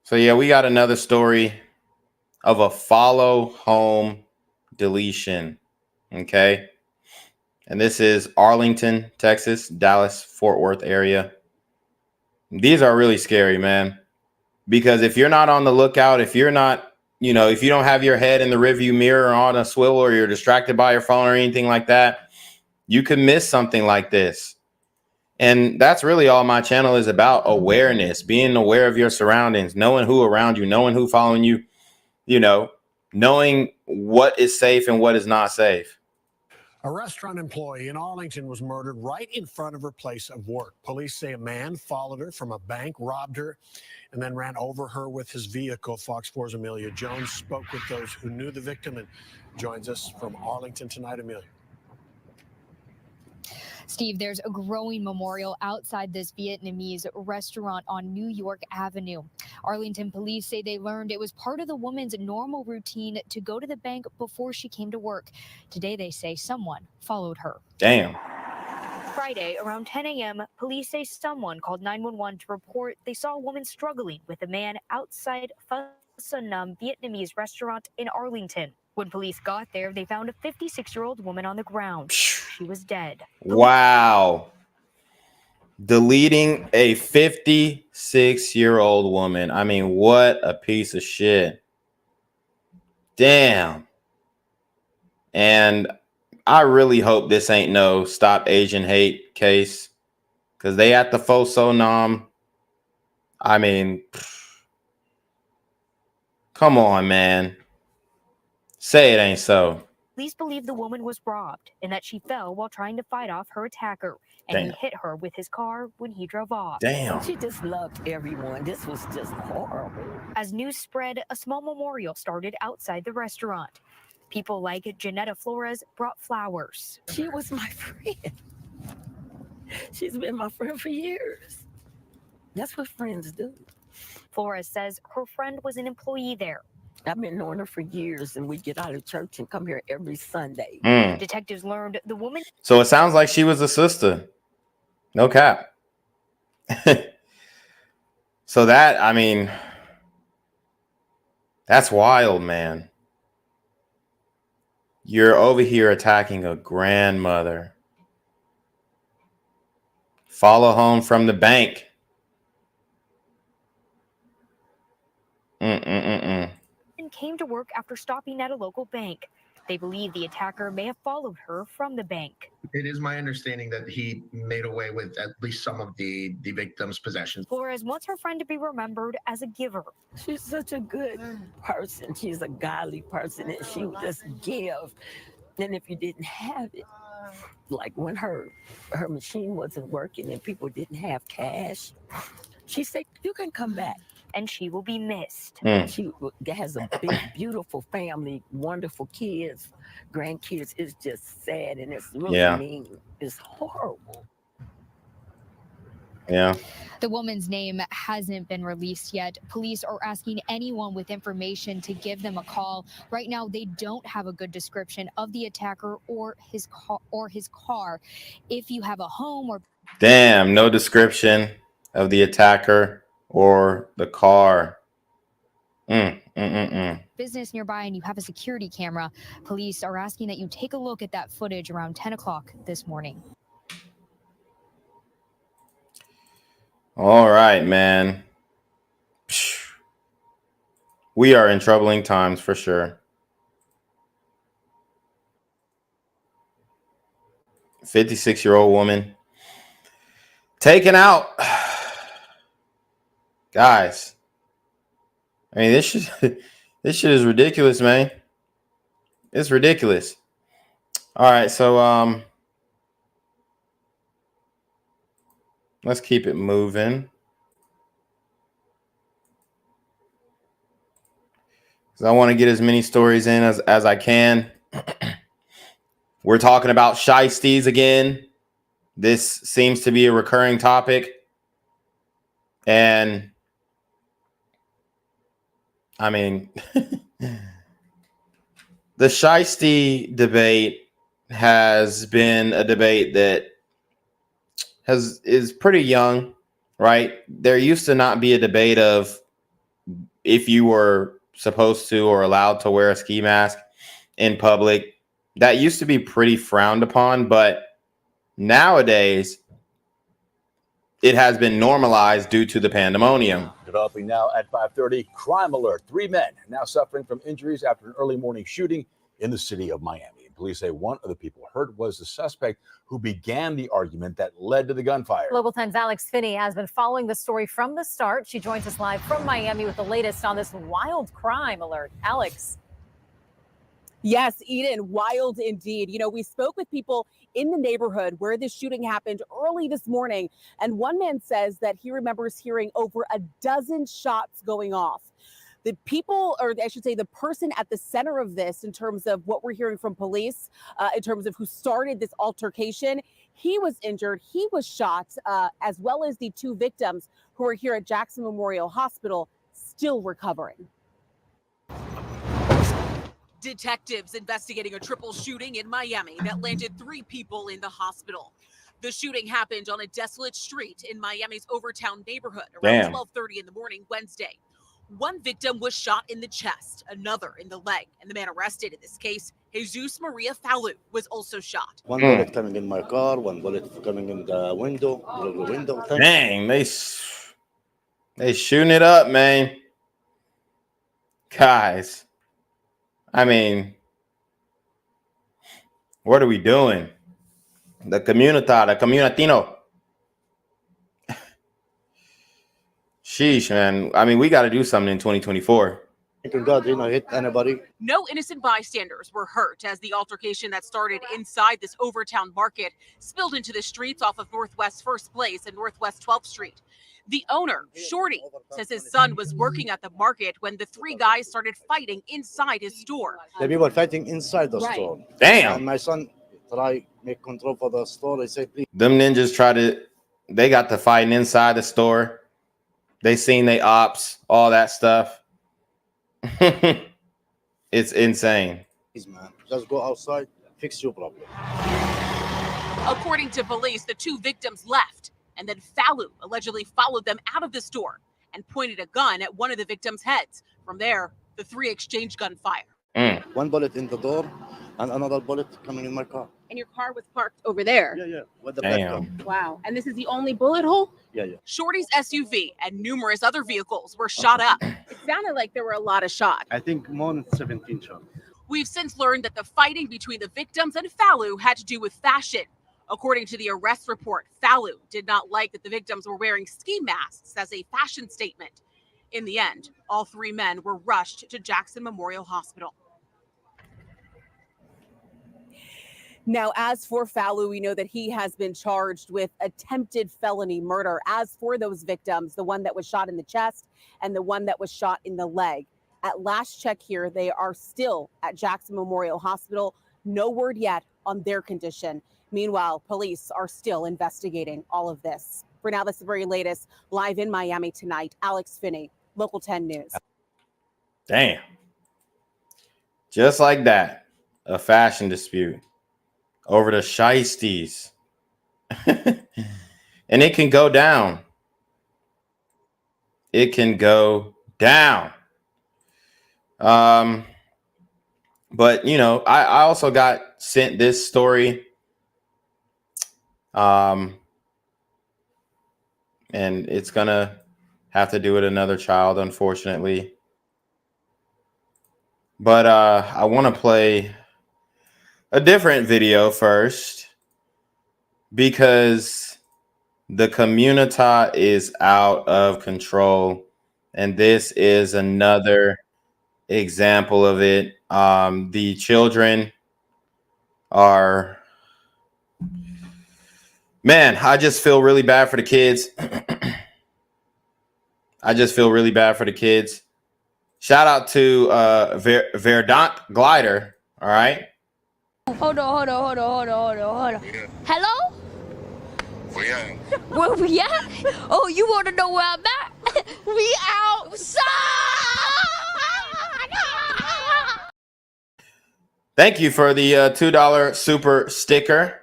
So yeah, we got another story of a follow home deletion. Okay. And this is Arlington, Texas, Dallas, Fort Worth area. These are really scary, man. Because if you're not on the lookout, if you're not, you know, if you don't have your head in the rearview mirror or on a swivel, or you're distracted by your phone or anything like that, you could miss something like this. And that's really all my channel is about: awareness, being aware of your surroundings, knowing who around you, knowing who following you, you know, knowing what is safe and what is not safe. A restaurant employee in Arlington was murdered right in front of her place of work. Police say a man followed her from a bank, robbed her, and then ran over her with his vehicle. Fox 4's Amelia Jones spoke with those who knew the victim and joins us from Arlington tonight. Amelia. Steve, there's a growing memorial outside this Vietnamese restaurant on New York Avenue. Arlington police say they learned it was part of the woman's normal routine to go to the bank before she came to work. Today, they say someone followed her. Damn. Friday, around 10 a.m., police say someone called 911 to report they saw a woman struggling with a man outside Pho Nam Vietnamese restaurant in Arlington. When police got there, they found a 56-year-old woman on the ground. She was dead. Wow. Deleting a 56-year-old woman. I mean, what a piece of shit. Damn. And I really hope this ain't no Stop Asian Hate case, because they at the Pho Nam. I mean, come on, man. Say it ain't so. Police believe the woman was robbed and that she fell while trying to fight off her attacker, and Damn. he hit her with his car when he drove off. Damn. She just loved everyone. This was just horrible. As news spread, a small memorial started outside the restaurant. People like Janetta Flores brought flowers. She was my friend. She's been my friend for years. That's what friends do. Flores says her friend was an employee there. I've been knowing her for years, and we get out of church and come here every Sunday. Detectives learned the woman. So it sounds like she was a sister. No cap. So that, I mean, that's wild, man. You're over here attacking a grandmother. Follow home from the bank. Came to work after stopping at a local bank. They believe the attacker may have followed her from the bank. It is my understanding that he made away with at least some of the victim's possessions. Flores wants her friend to be remembered as a giver. She's such a good person. She's a godly person, and she would just give. And if you didn't have it, like when her machine wasn't working and people didn't have cash, she said, "You can come back." And she will be missed. She has a big, beautiful family, wonderful kids, grandkids. It's just sad, and it's really mean. It's horrible. Yeah. The woman's name hasn't been released yet. Police are asking anyone with information to give them a call. Right now, they don't have a good description of the attacker or his car. If you have a home or Damn, no description of the attacker or the car. Business nearby and you have a security camera, police are asking that you take a look at that footage around 10 o'clock this morning. All right, man. We are in troubling times for sure. 56-year-old woman taken out. Guys, I mean, this shit is ridiculous, man. It's ridiculous. All right, so let's keep it moving. Because I want to get as many stories in as I can. We're talking about shiesties again. This seems to be a recurring topic. And I mean, the shiesty debate has been a debate that is pretty young, right? There used to not be a debate of if you were supposed to or allowed to wear a ski mask in public. That used to be pretty frowned upon, but nowadays it has been normalized due to the pandemonium. The Developing now at 5:30, crime alert. 3 men now suffering from injuries after an early morning shooting in the city of Miami. Police say one of the people hurt was the suspect who began the argument that led to the gunfire. Global 10's Alex Finney has been following the story from the start. She joins us live from Miami with the latest on this wild crime alert. Alex. Yes, Eden, wild indeed. You know, we spoke with people in the neighborhood where this shooting happened early this morning, and one man says that he remembers hearing over a dozen shots going off. The people, or I should say the person at the center of this, in terms of what we're hearing from police, in terms of who started this altercation, he was injured, he was shot, as well as the 2 victims who are here at Jackson Memorial Hospital, still recovering. Detectives investigating a triple shooting in Miami that landed 3 people in the hospital. The shooting happened on a desolate street in Miami's Overtown neighborhood around 12:30 in the morning Wednesday. One victim was shot in the chest, another in the leg, and the man arrested in this case, Jesus Maria Falu, was also shot. One bullet coming in my car, one bullet coming in the window. Dang, they shooting it up, man. Guys, I mean, what are we doing? The communitino. Sheesh, man. I mean, we got to do something in 2024. Thank God, hit anybody. No innocent bystanders were hurt as the altercation that started inside this Overtown market spilled into the streets off of Northwest First Place and Northwest 12th Street. The owner, Shorty, says his son was working at the market when the 3 guys started fighting inside his store. The people fighting inside the store. Damn. And my son try make control for the store. They say, please. Them ninjas they got to fighting inside the store. They seen they ops, all that stuff. It's insane. Please, man, just go outside, fix your problem. According to police, the 2 victims left, and then Falu allegedly followed them out of the store and pointed a gun at one of the victims' heads. From there, the 3 exchanged gunfire. One bullet in the door and another bullet coming in my car. And your car was parked over there? Yeah. With the Damn. Wow. And this is the only bullet hole? Yeah. Shorty's SUV and numerous other vehicles were shot up. It sounded like there were a lot of shots. I think more than 17 shots. We've since learned that the fighting between the victims and Falu had to do with fashion. According to the arrest report, Falu did not like that the victims were wearing ski masks as a fashion statement. In the end, all 3 men were rushed to Jackson Memorial Hospital. Now, as for Falu, we know that he has been charged with attempted felony murder. As for those victims, the one that was shot in the chest and the one that was shot in the leg, at last check here, they are still at Jackson Memorial Hospital. No word yet on their condition. Meanwhile, police are still investigating all of this. For now, that's the very latest. Live in Miami tonight, Alex Finney, Local 10 News. Damn. Just like that, a fashion dispute over the shiesties. And it can go down. It can go down. But, you know, I also got sent this story. And it's going to have to do with another child, unfortunately. But I want to play a different video first because the community is out of control. And this is another example of it. The children are, man, I just feel really bad for the kids. I just feel really bad for the kids. Shout out to Verdant Glider. All right. Hold on. Hello? Where we at? Oh, you want to know where I'm at? We outside! Thank you for the $2 super sticker.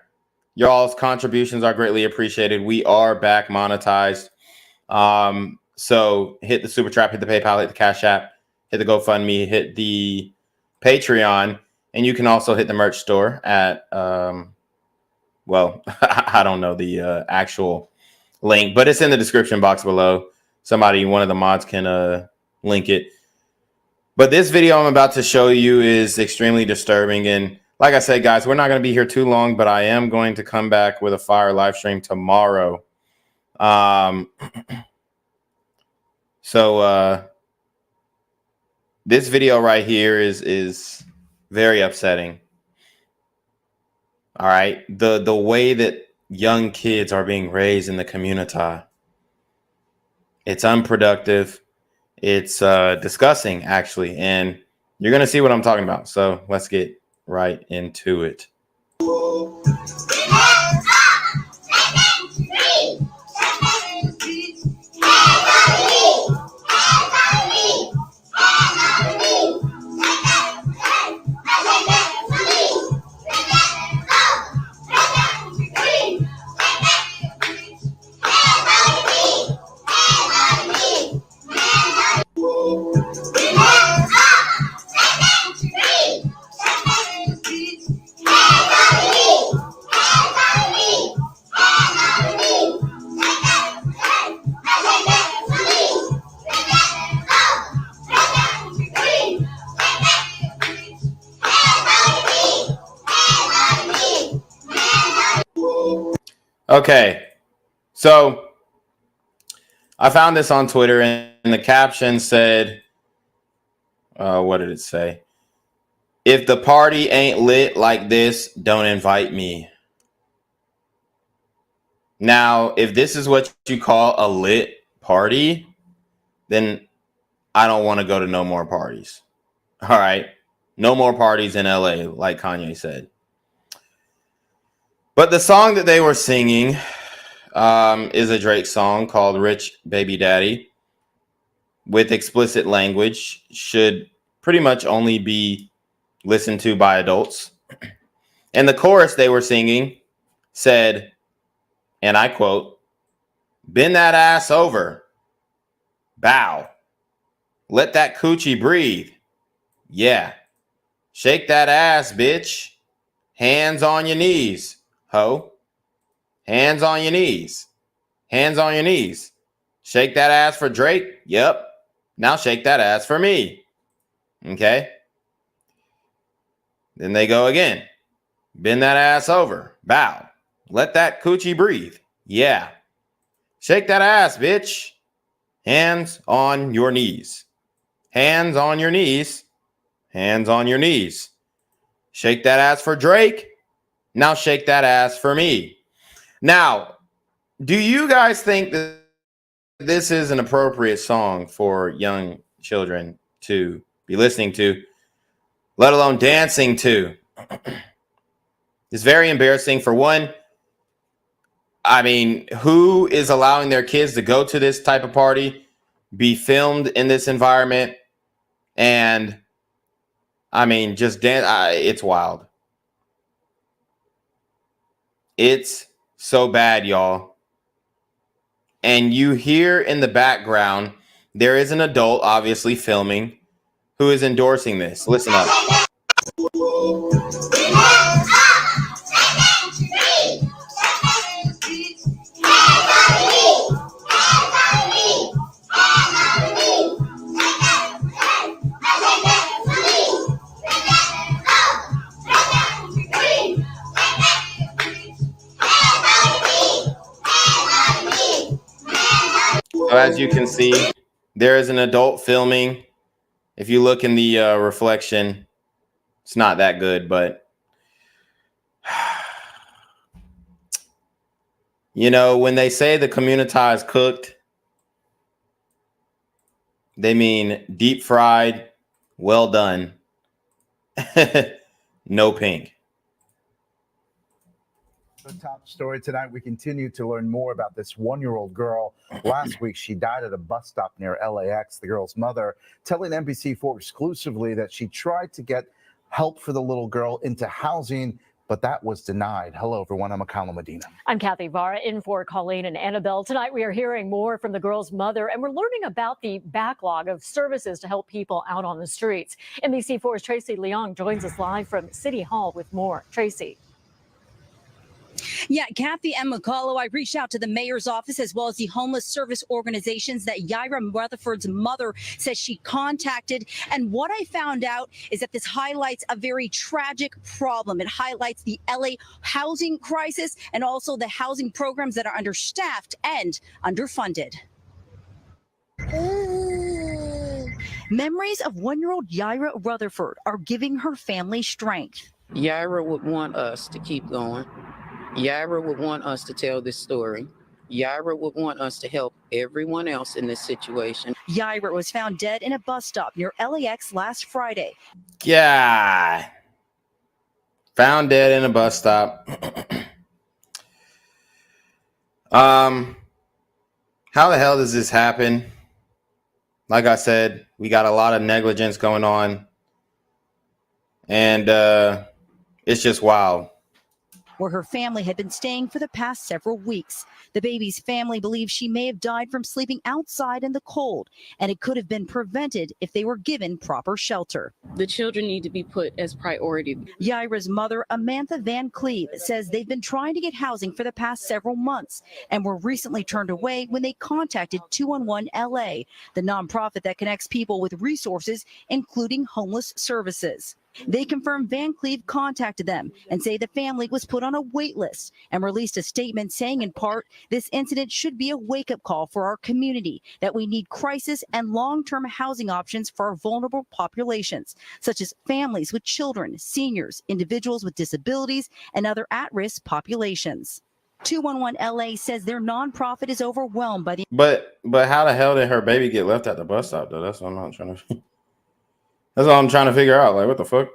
Y'all's contributions are greatly appreciated. We are back monetized. So hit the super trap, hit the PayPal, hit the Cash App, hit the GoFundMe, hit the Patreon. And you can also hit the merch store at, well, I don't know the actual link, but it's in the description box below. somebody, one of the mods can link it. But this video I'm about to show you is extremely disturbing. And like I said, guys, we're not going to be here too long, but I am going to come back with a fire live stream tomorrow. So this video right here is very upsetting. All right. The way that young kids are being raised in the community. It's unproductive. It's disgusting, actually. And you're going to see what I'm talking about. So let's get right into it. Okay, so I found this on Twitter, and the caption said, what did it say? If the party ain't lit like this, don't invite me. Now, if this is what you call a lit party, then I don't want to go to no more parties. All right, no more parties in LA, like Kanye said. But the song that they were singing is a Drake song called Rich Baby Daddy with explicit language, should pretty much only be listened to by adults. And the chorus they were singing said, and I quote, "Bend that ass over, bow, let that coochie breathe, yeah, shake that ass, bitch, hands on your knees, ho, hands on your knees, hands on your knees, shake that ass for Drake, yep, now shake that ass for me." Okay. Then they go again. Bend that ass over, bow, let that coochie breathe, yeah, shake that ass, bitch, hands on your knees, hands on your knees, hands on your knees, shake that ass for Drake, now shake that ass for me. Now, do you guys think that this is an appropriate song for young children to be listening to, let alone dancing to? It's very embarrassing. For one, I mean, who is allowing their kids to go to this type of party, be filmed in this environment, and I mean, just dance? It's wild. It's so bad, y'all. And you hear in the background, there is an adult obviously filming who is endorsing this. Listen up. So as you can see, there is an adult filming. If you look in the reflection, it's not that good, but you know, when they say the community is cooked, they mean deep fried, well done, no pink. The top story tonight, we continue to learn more about this one-year-old girl. Last week, she died at a bus stop near LAX. The girl's mother telling NBC4 exclusively that she tried to get help for the little girl into housing, but that was denied. Hello, everyone. I'm Akala Medina. I'm Kathy Vara, in for Colleen and Annabelle. Tonight, we are hearing more from the girl's mother, and we're learning about the backlog of services to help people out on the streets. NBC4's Tracy Leong joins us live from City Hall with more. Tracy. Yeah, Kathy and McCullough, I reached out to the mayor's office as well as the homeless service organizations that Yaira Rutherford's mother says she contacted. And what I found out is that this highlights a very tragic problem. It highlights the LA housing crisis and also the housing programs that are understaffed and underfunded. Memories of one-year-old Yaira Rutherford are giving her family strength. Yaira would want us to keep going. Yaira would want us to tell this story. Yaira would want us to help everyone else in this situation. Yaira was found dead in a bus stop near LAX last Friday. Yeah. Found dead in a bus stop. How the hell does this happen? Like I said, we got a lot of negligence going on. And it's just wild. Where her family had been staying for the past several weeks. The baby's family believes she may have died from sleeping outside in the cold, and it could have been prevented if they were given proper shelter. The children need to be put as priority. Yaira's mother, Amantha Van Cleve, says they've been trying to get housing for the past several months and were recently turned away when they contacted 211 LA, the nonprofit that connects people with resources, including homeless services. They confirm Van Cleve contacted them and say the family was put on a wait list and released a statement saying in part, this incident should be a wake-up call for our community, that we need crisis and long-term housing options for our vulnerable populations, such as families with children, seniors, individuals with disabilities, and other at-risk populations. 211 LA says their nonprofit is overwhelmed by the... But how the hell did her baby get left at the bus stop, though? That's what I'm not trying to... That's all I'm trying to figure out. Like, what the fuck?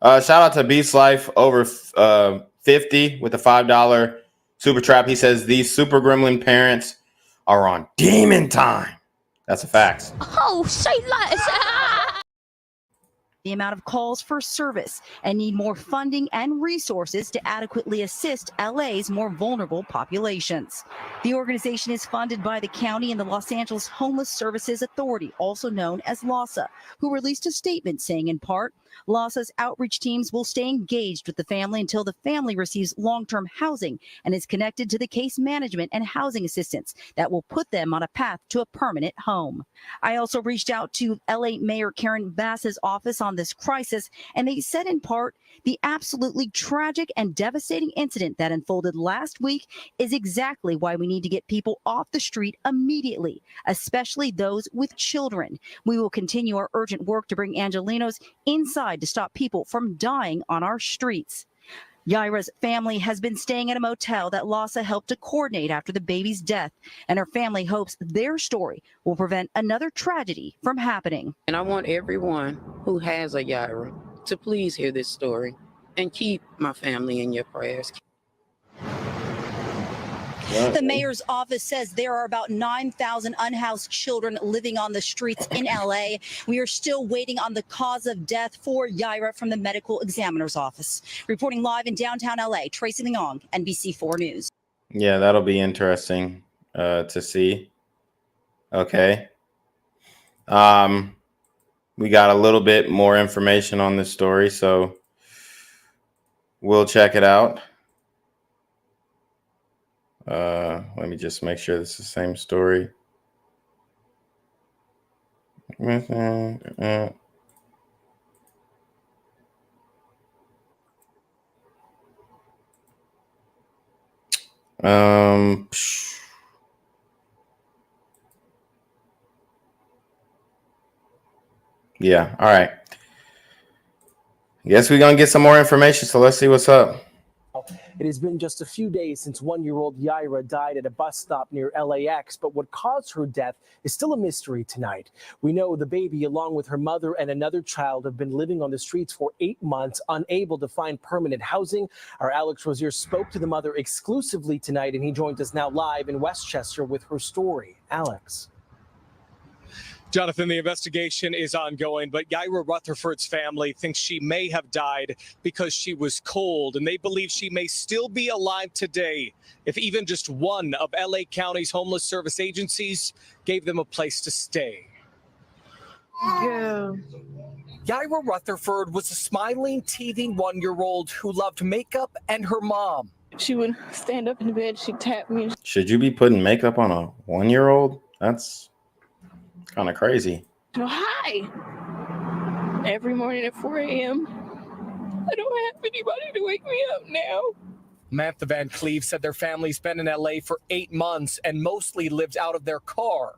Shout out to Beast Life over 50 with the $5 super trap. He says these super gremlin parents are on demon time. That's a fact. Oh, say the amount of calls for service and need more funding and resources to adequately assist LA's more vulnerable populations. The organization is funded by the county and the Los Angeles Homeless Services Authority, also known as LAHSA, who released a statement saying in part, LAHSA's outreach teams will stay engaged with the family until the family receives long-term housing and is connected to the case management and housing assistance that will put them on a path to a permanent home. I also reached out to LA Mayor Karen Bass's office on this crisis, and they said in part, the absolutely tragic and devastating incident that unfolded last week is exactly why we need to get people off the street immediately, especially those with children. We will continue our urgent work to bring Angelenos inside to stop people from dying on our streets. Yaira's family has been staying at a motel that LAHSA helped to coordinate after the baby's death, and her family hopes their story will prevent another tragedy from happening. And I want everyone who has a Yaira to please hear this story and keep my family in your prayers. The mayor's office says there are about 9,000 unhoused children living on the streets in LA. We are still waiting on the cause of death for Yaira from the medical examiner's office. Reporting live in downtown LA, Tracy Leong, NBC4 News. Yeah, that'll be interesting to see. Okay. We got a little bit more information on this story, so we'll check it out. Let me just make sure this is the same story. Yeah, all right. Guess we're gonna get some more information, so let's see what's up. It has been just a few days since one-year-old Yaira died at a bus stop near LAX, but what caused her death is still a mystery tonight. We know the baby, along with her mother and another child, have been living on the streets for 8 months, unable to find permanent housing. Our Alex Rozier spoke to the mother exclusively tonight, and he joins us now live in Westchester with her story. Alex. Jonathan, the investigation is ongoing, but Yaira Rutherford's family thinks she may have died because she was cold, and they believe she may still be alive today if even just one of LA County's homeless service agencies gave them a place to stay. Yeah. Yaira Rutherford was a smiling, teething one-year-old who loved makeup and her mom. She would stand up in the bed, she'd tap me. Should you be putting makeup on a 1-year-old? That's kind of crazy. Hi. Every morning at 4 a.m. I don't have anybody to wake me up now. Samantha Van Cleve said their family's been in LA for 8 months and mostly lived out of their car.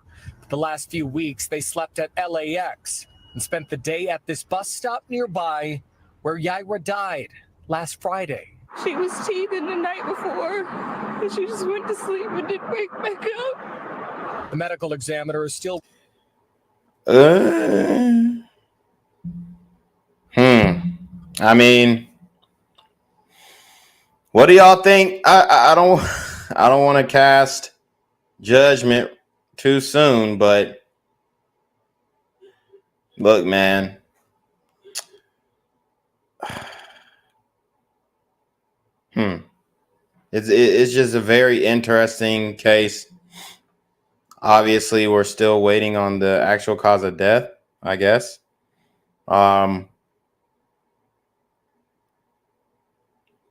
The last few weeks, they slept at LAX and spent the day at this bus stop nearby where Yaira died last Friday. She was teething the night before, and she just went to sleep and didn't wake back up. The medical examiner is still. I mean, what do y'all think? I don't want to cast judgment too soon, but look, man. It's just a very interesting case. Obviously, we're still waiting on the actual cause of death, I guess.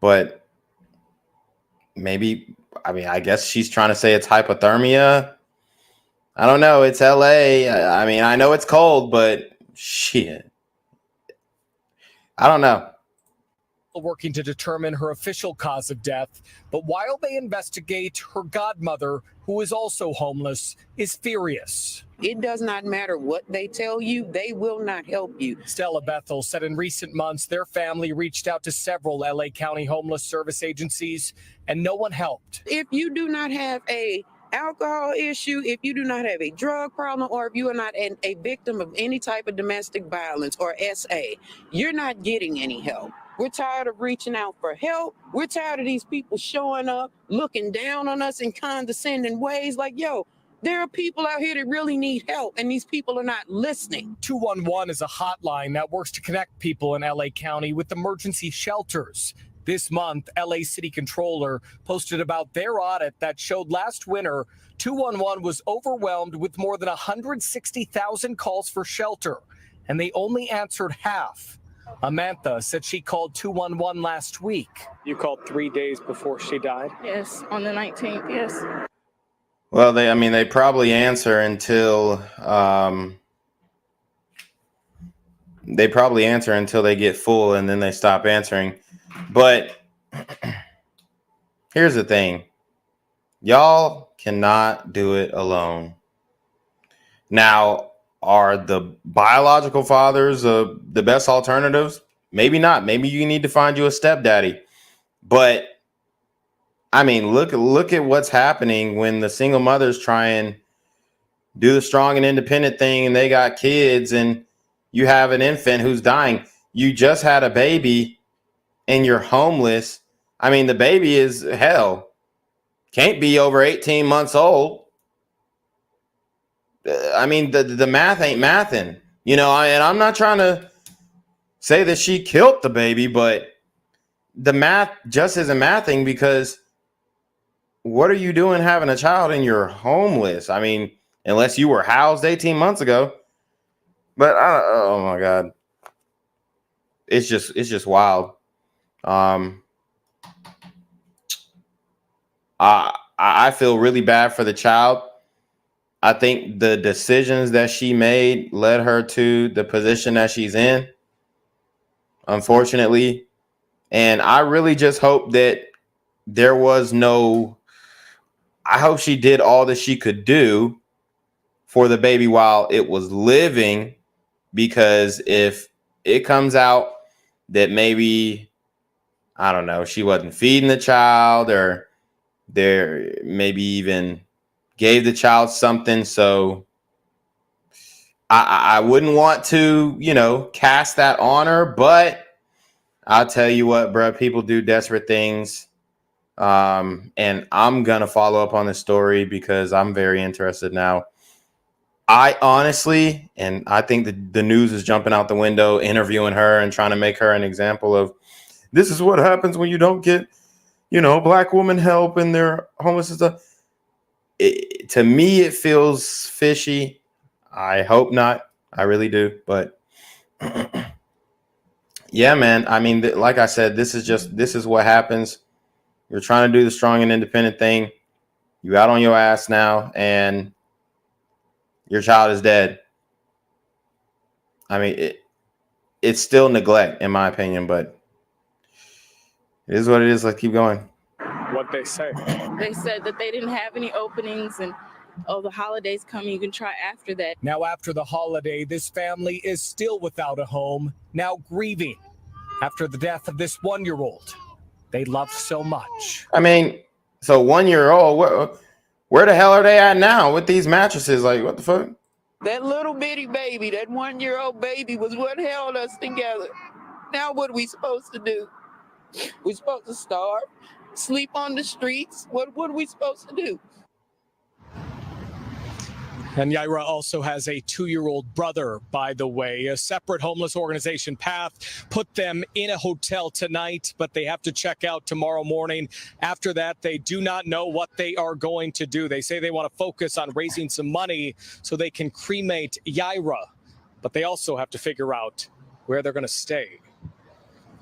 But maybe, I mean, I guess she's trying to say it's hypothermia. I don't know. It's LA. I mean, I know it's cold, but shit. I don't know. Working to determine her official cause of death, but while they investigate, her godmother, who is also homeless, is furious. It does not matter what they tell you, they will not help you. Stella Bethel said in recent months their family reached out to several LA County homeless service agencies and no one helped. If you do not have a alcohol issue, if you do not have a drug problem, or if you are not a victim of any type of domestic violence or SA, you're not getting any help. We're tired of reaching out for help. We're tired of these people showing up, looking down on us in condescending ways like, yo, there are people out here that really need help, and these people are not listening. 211 is a hotline that works to connect people in LA County with emergency shelters. This month, LA City Controller posted about their audit that showed last winter 211 was overwhelmed with more than 160,000 calls for shelter, and they only answered half. Amantha said she called 211 last week. You called 3 days before she died? Yes, on the 19th, yes. Well, they probably answer until they get full and then they stop answering. But here's the thing. Y'all cannot do it alone. Now, are the biological fathers the best alternatives? Maybe not. Maybe you need to find you a stepdaddy. But I mean, look at what's happening when the single mothers try and do the strong and independent thing and they got kids and you have an infant who's dying. You just had a baby and you're homeless. I mean, the baby is hell. Can't be over 18 months old. I mean, the math ain't mathing, and I'm not trying to say that she killed the baby, but the math just isn't mathing because what are you doing having a child and you're homeless? I mean, unless you were housed 18 months ago. But oh my God, it's just wild. I feel really bad for the child. I think the decisions that she made led her to the position that she's in, unfortunately. And I really just hope that I hope she did all that she could do for the baby while it was living, because if it comes out that maybe, I don't know, she wasn't feeding the child or there maybe even gave the child something. So I wouldn't want to, cast that on her, but I'll tell you what, bro, people do desperate things. And I'm going to follow up on this story because I'm very interested now. I honestly, and I think the news is jumping out the window, interviewing her and trying to make her an example of this is what happens when you don't get, black women help and they're homeless and stuff. To me, it feels fishy. I hope not. I really do. But yeah, man. I mean, like I said, this is what happens You're trying to do the strong and independent thing. You out on your ass now, and your child is dead. I mean, it's still neglect, in my opinion, but it is what it is. Let's keep going. What they say. They said that they didn't have any openings and the holidays coming, you can try after that. Now, after the holiday, this family is still without a home, now grieving after the death of this 1-year-old they loved so much. I mean, so 1-year-old, where the hell are they at now with these mattresses? Like, what the fuck? That little bitty baby, that 1-year-old baby was what held us together. Now what are we supposed to do? We're supposed to starve, sleep on the streets. What are we supposed to do? And Yaira also has a 2-year-old brother, by the way. A separate homeless organization, Path, put them in a hotel tonight, but they have to check out tomorrow morning. After that, they do not know what they are going to do. They say they want to focus on raising some money so they can cremate Yaira, but they also have to figure out where they're going to stay.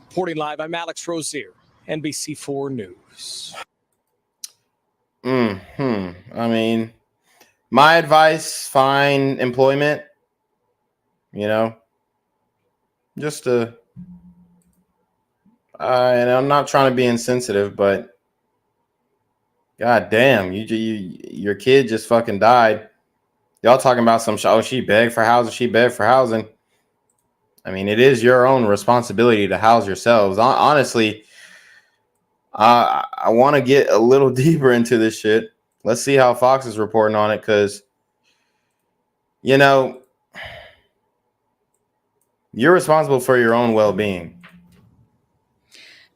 Reporting live, I'm Alex Rozier, NBC4 News. I mean, my advice, find employment, just to, and I'm not trying to be insensitive, but god damn, your kid just fucking died. Y'all talking about she begged for housing. I mean, it is your own responsibility to house yourselves. Honestly, I want to get a little deeper into this shit. Let's see how Fox is reporting on it, because, you're responsible for your own well-being.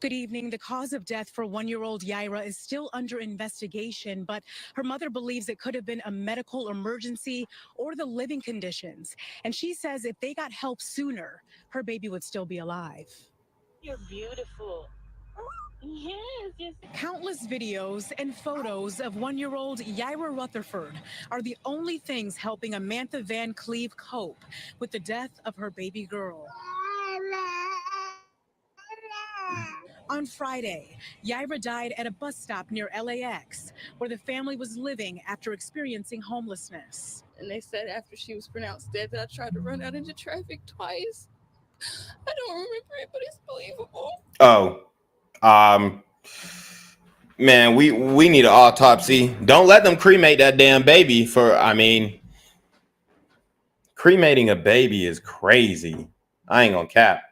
Good evening. The cause of death for 1-year-old Yaira is still under investigation, but her mother believes it could have been a medical emergency or the living conditions. And she says if they got help sooner, her baby would still be alive. You're beautiful. Yes. Countless videos and photos of 1-year-old Yaira Rutherford are the only things helping Amantha Van Cleve cope with the death of her baby girl. On Friday, Yaira died at a bus stop near LAX, where the family was living after experiencing homelessness. And they said after she was pronounced dead that I tried to run out into traffic twice. I don't remember it, but it's believable. Man, we need an autopsy. Don't let them cremate that damn baby cremating a baby is crazy. I ain't gonna cap,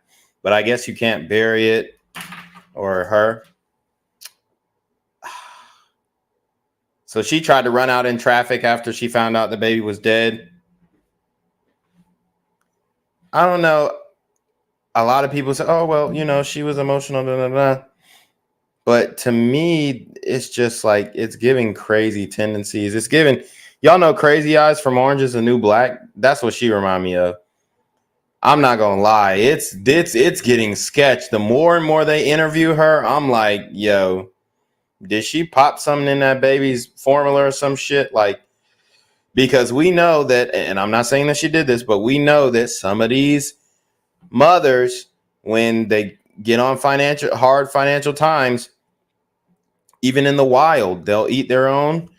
but I guess you can't bury it or her. So she tried to run out in traffic after she found out the baby was dead. I don't know. A lot of people say, oh, well, she was emotional, blah, blah, blah. But to me, it's just like, it's giving crazy tendencies. It's giving, y'all know Crazy Eyes from Orange is the New Black? That's what she remind me of. I'm not gonna lie, it's getting sketched. The more and more they interview her, I'm like, yo, did she pop something in that baby's formula or some shit? Like, because we know that, and I'm not saying that she did this, but we know that some of these mothers, when they get on hard financial times, even in the wild, they'll eat their own.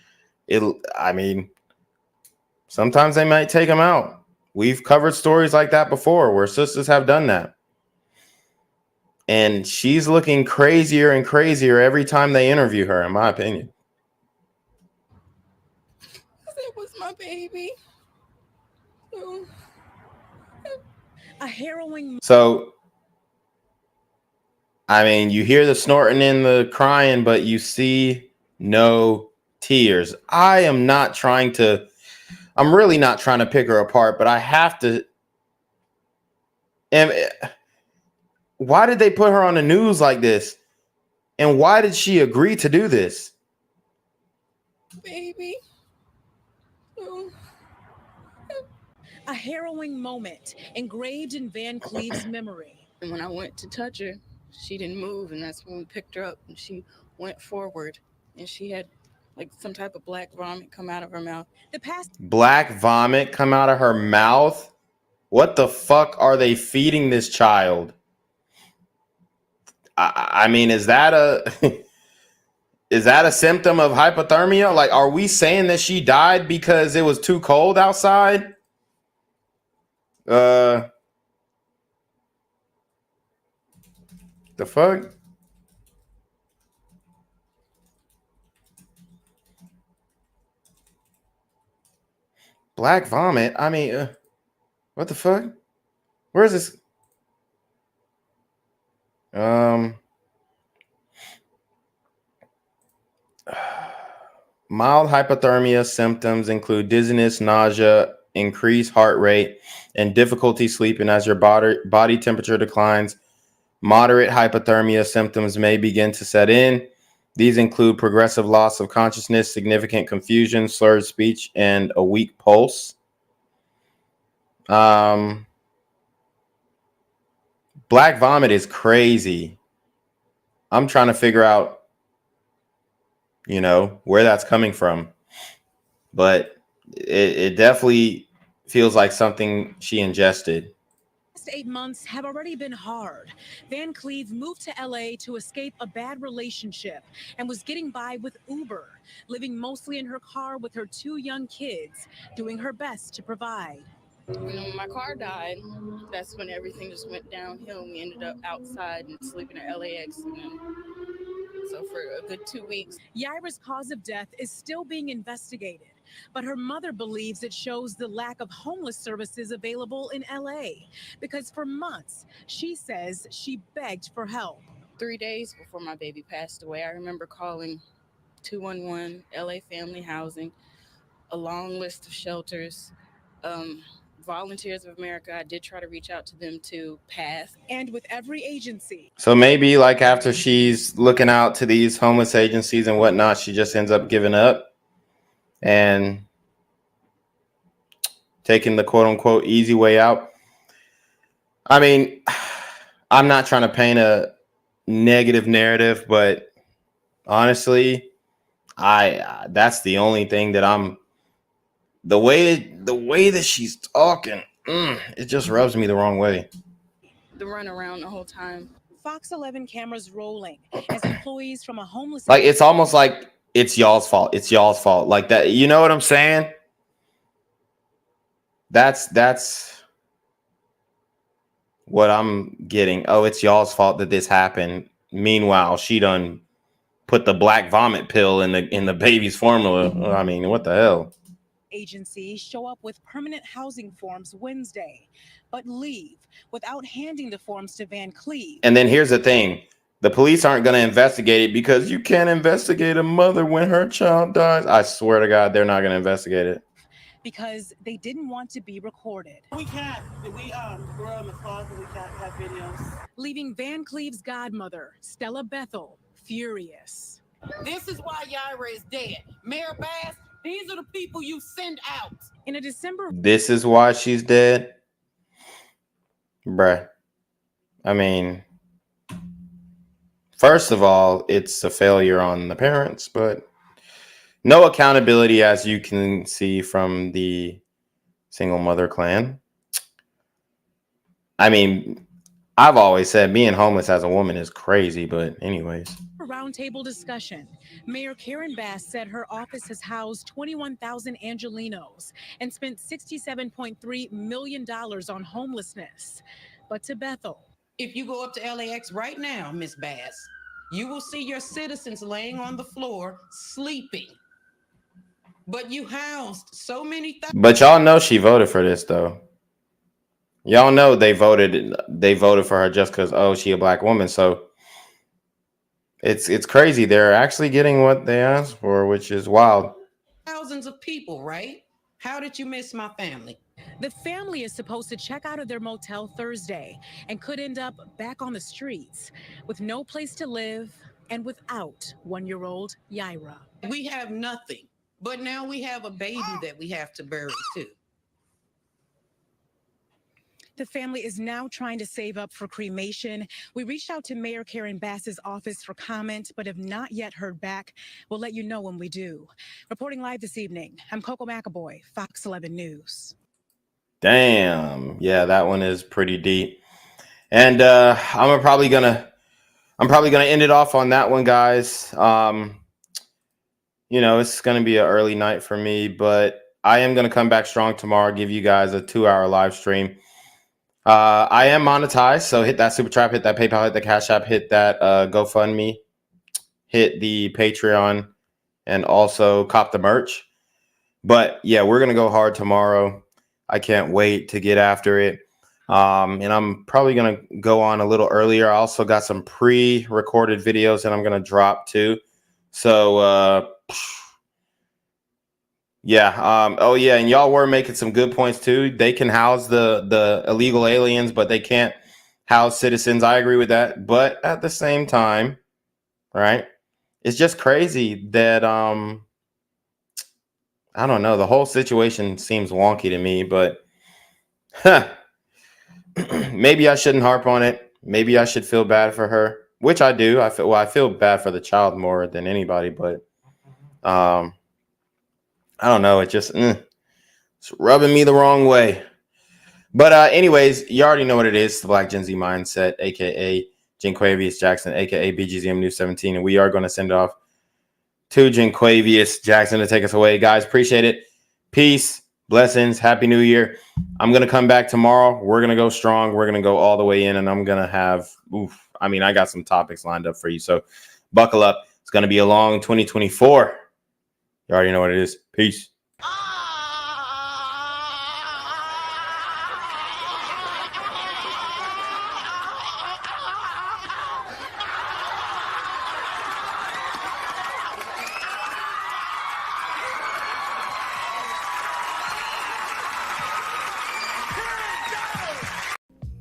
Sometimes they might take them out. We've covered stories like that before where sisters have done that. And she's looking crazier and crazier every time they interview her, in my opinion. That was my baby. A harrowing. So, you hear the snorting and the crying, but you see no tears. I'm really not trying to pick her apart, but I have to. And why did they put her on the news like this? And why did she agree to do this? Baby. A harrowing moment engraved in Van Cleve's memory. And when I went to touch her, she didn't move, and that's when we picked her up, and she went forward, and she had like some type of black vomit come out of her mouth. Black vomit come out of her mouth? What the fuck are they feeding this child? Is that Is that a symptom of hypothermia? Like, are we saying that she died because it was too cold outside? The fuck? Black vomit? I mean, what the fuck? Where is this? Mild hypothermia symptoms include dizziness, nausea, increased heart rate, and difficulty sleeping as your body temperature declines. Moderate hypothermia symptoms may begin to set in. These include progressive loss of consciousness, significant confusion, slurred speech, and a weak pulse. Black vomit is crazy. I'm trying to figure out, where that's coming from. But it definitely feels like something she ingested. Last 8 months have already been hard. Van Cleve moved to LA to escape a bad relationship and was getting by with Uber, living mostly in her car with her 2 young kids, doing her best to provide. When my car died, that's when everything just went downhill. We ended up outside and sleeping at LAX. So for a good 2 weeks. Yaira's cause of death is still being investigated, but her mother believes it shows the lack of homeless services available in LA because for months, she says she begged for help. 3 days before my baby passed away, I remember calling 211 LA Family Housing, a long list of shelters, Volunteers of America. I did try to reach out to them to pass. And with every agency. So maybe like after she's looking out to these homeless agencies and whatnot, she just ends up giving up and taking the quote unquote easy way out. I mean, I'm not trying to paint a negative narrative, but honestly, that's the only thing that the way that she's talking, it just rubs me the wrong way. The run around the whole time. Fox 11 cameras rolling as employees from a homeless. Like, it's almost like it's y'all's fault. It's y'all's fault. Like that. You know what I'm saying? That's what I'm getting. Oh, it's y'all's fault that this happened. Meanwhile, she done put the black vomit pill in the baby's formula. I mean, what the hell? Agencies show up with permanent housing forms Wednesday, but leave without handing the forms to Van Cleve. And then here's the thing. The police aren't going to investigate it because you can't investigate a mother when her child dies. I swear to God, they're not going to investigate it. Because they didn't want to be recorded. We can't. We're on the closet. We can't have videos. Leaving Van Cleve's godmother, Stella Bethel, furious. This is why Yaira is dead. Mayor Bass, these are the people you send out. In a December. This is why she's dead? Bruh. I mean, first of all, it's a failure on the parents, but no accountability, as you can see from the single mother clan. I mean, I've always said being homeless as a woman is crazy, but anyways. Roundtable discussion. Mayor Karen Bass said her office has housed 21,000 Angelenos and spent $67.3 million on homelessness. But to Bethel. If you go up to LAX right now, Miss Bass, you will see your citizens laying on the floor sleeping. But you housed so many. But y'all know she voted for this, though. Y'all know they voted for her just because, she a black woman. So it's crazy. They're actually getting what they asked for, which is wild. Thousands of people, right? How did you miss my family? The family is supposed to check out of their motel Thursday and could end up back on the streets with no place to live and without 1-year-old Yaira. We have nothing, but now we have a baby that we have to bury too. The family is now trying to save up for cremation. We reached out to Mayor Karen Bass's office for comment, but have not yet heard back. We'll let you know when we do. Reporting live this evening, I'm Coco McAvoy, Fox 11 News. Damn. Yeah, that one is pretty deep. And I'm probably gonna end it off on that one, guys. you know, it's going to be an early night for me, but I am going to come back strong tomorrow, give you guys a 2-hour live stream. I am monetized, so hit that Super Trap, hit that PayPal, hit the Cash App, hit that GoFundMe, hit the Patreon, and also cop the merch. But yeah, we're going to go hard tomorrow. I can't wait to get after it. And I'm probably going to go on a little earlier. I also got some pre-recorded videos that I'm going to drop too. So, yeah. Oh yeah. And y'all were making some good points too. They can house the illegal aliens, but they can't house citizens. I agree with that. But at the same time, right, it's just crazy that, I don't know. The whole situation seems wonky to me, but maybe I shouldn't harp on it. Maybe I should feel bad for her, which I do. I feel bad for the child more than anybody, but I don't know. It just it's rubbing me the wrong way. But anyways, you already know what it is. The Black Gen Z Mindset, aka Jinquavius Jackson, aka BGZM News 17, and we are going to send off to Jinquavius Jackson to take us away. Guys, appreciate it. Peace, blessings, happy new year. I'm going to come back tomorrow. We're going to go strong. We're going to go all the way in, and I'm going to have, I got some topics lined up for you. So buckle up. It's going to be a long 2024. You already know what it is. Peace.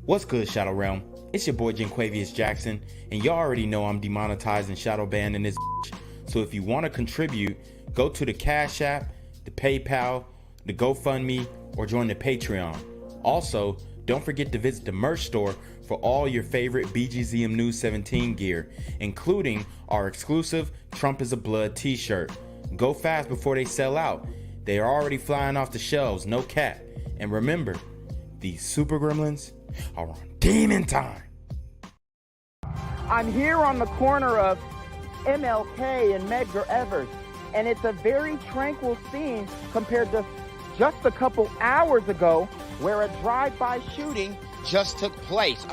What's good, Shadow Realm? It's your boy Jinquavius Jackson, and y'all already know I'm demonetized and shadow banned in this bitch. So if you want to contribute, go to the Cash App, the PayPal, the GoFundMe, or join the Patreon. Also, don't forget to visit the merch store for all your favorite BGZM News 17 gear, including our exclusive Trump is a Blood t-shirt. Go fast before they sell out. They are already flying off the shelves, no cap. And remember, these super gremlins are on demon time. I'm here on the corner of MLK and Medgar Evers, and it's a very tranquil scene compared to just a couple hours ago where a drive-by shooting just took place.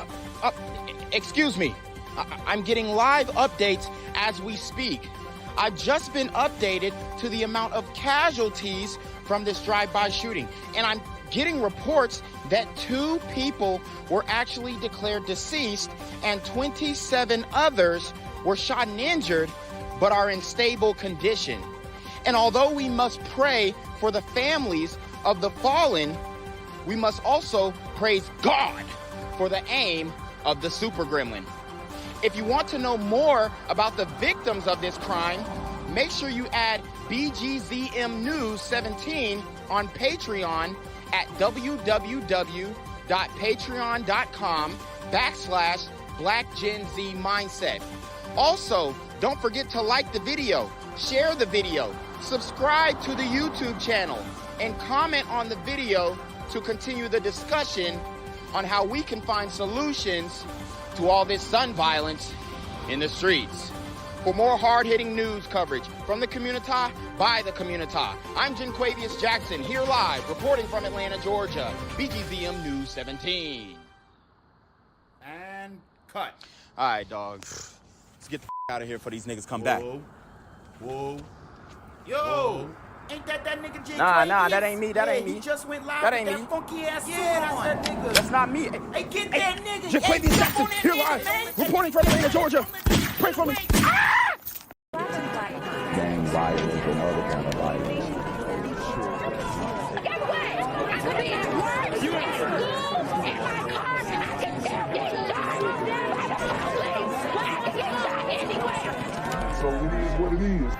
Excuse me, I'm getting live updates as we speak. I've just been updated to the amount of casualties from this drive-by shooting, and I'm getting reports that 2 people were actually declared deceased and 27 others were shot and injured but are in stable condition. And although we must pray for the families of the fallen, we must also praise God for the aim of the super gremlin. If you want to know more about the victims of this crime, make sure you add BGZM News 17 on Patreon at www.patreon.com/BlackGenZMindset. Also, don't forget to like the video, share the video, subscribe to the YouTube channel, and comment on the video to continue the discussion on how we can find solutions to all this gun violence in the streets. For more hard-hitting news coverage from the community, by the community, I'm Jinquavius Jackson, here live, reporting from Atlanta, Georgia, BGZM News 17. And cut. All right, dog. Let's get the out of here before these niggas come back. Whoa. Yo! Whoa. Ain't that nigga J? Nah, that ain't me. That ain't me. He just went live that with ain't that me. funky ass suit on. That's that nigga. That's not me. Hey, get that nigga. Jinquavius Jackson, here live, reporting from Atlanta, Georgia. Pray for me. Gang violence and other kind of violence. Get away! I could be at work, at school, in my car, and I can still get shot by the police. I can get shot anywhere. So it is what it is.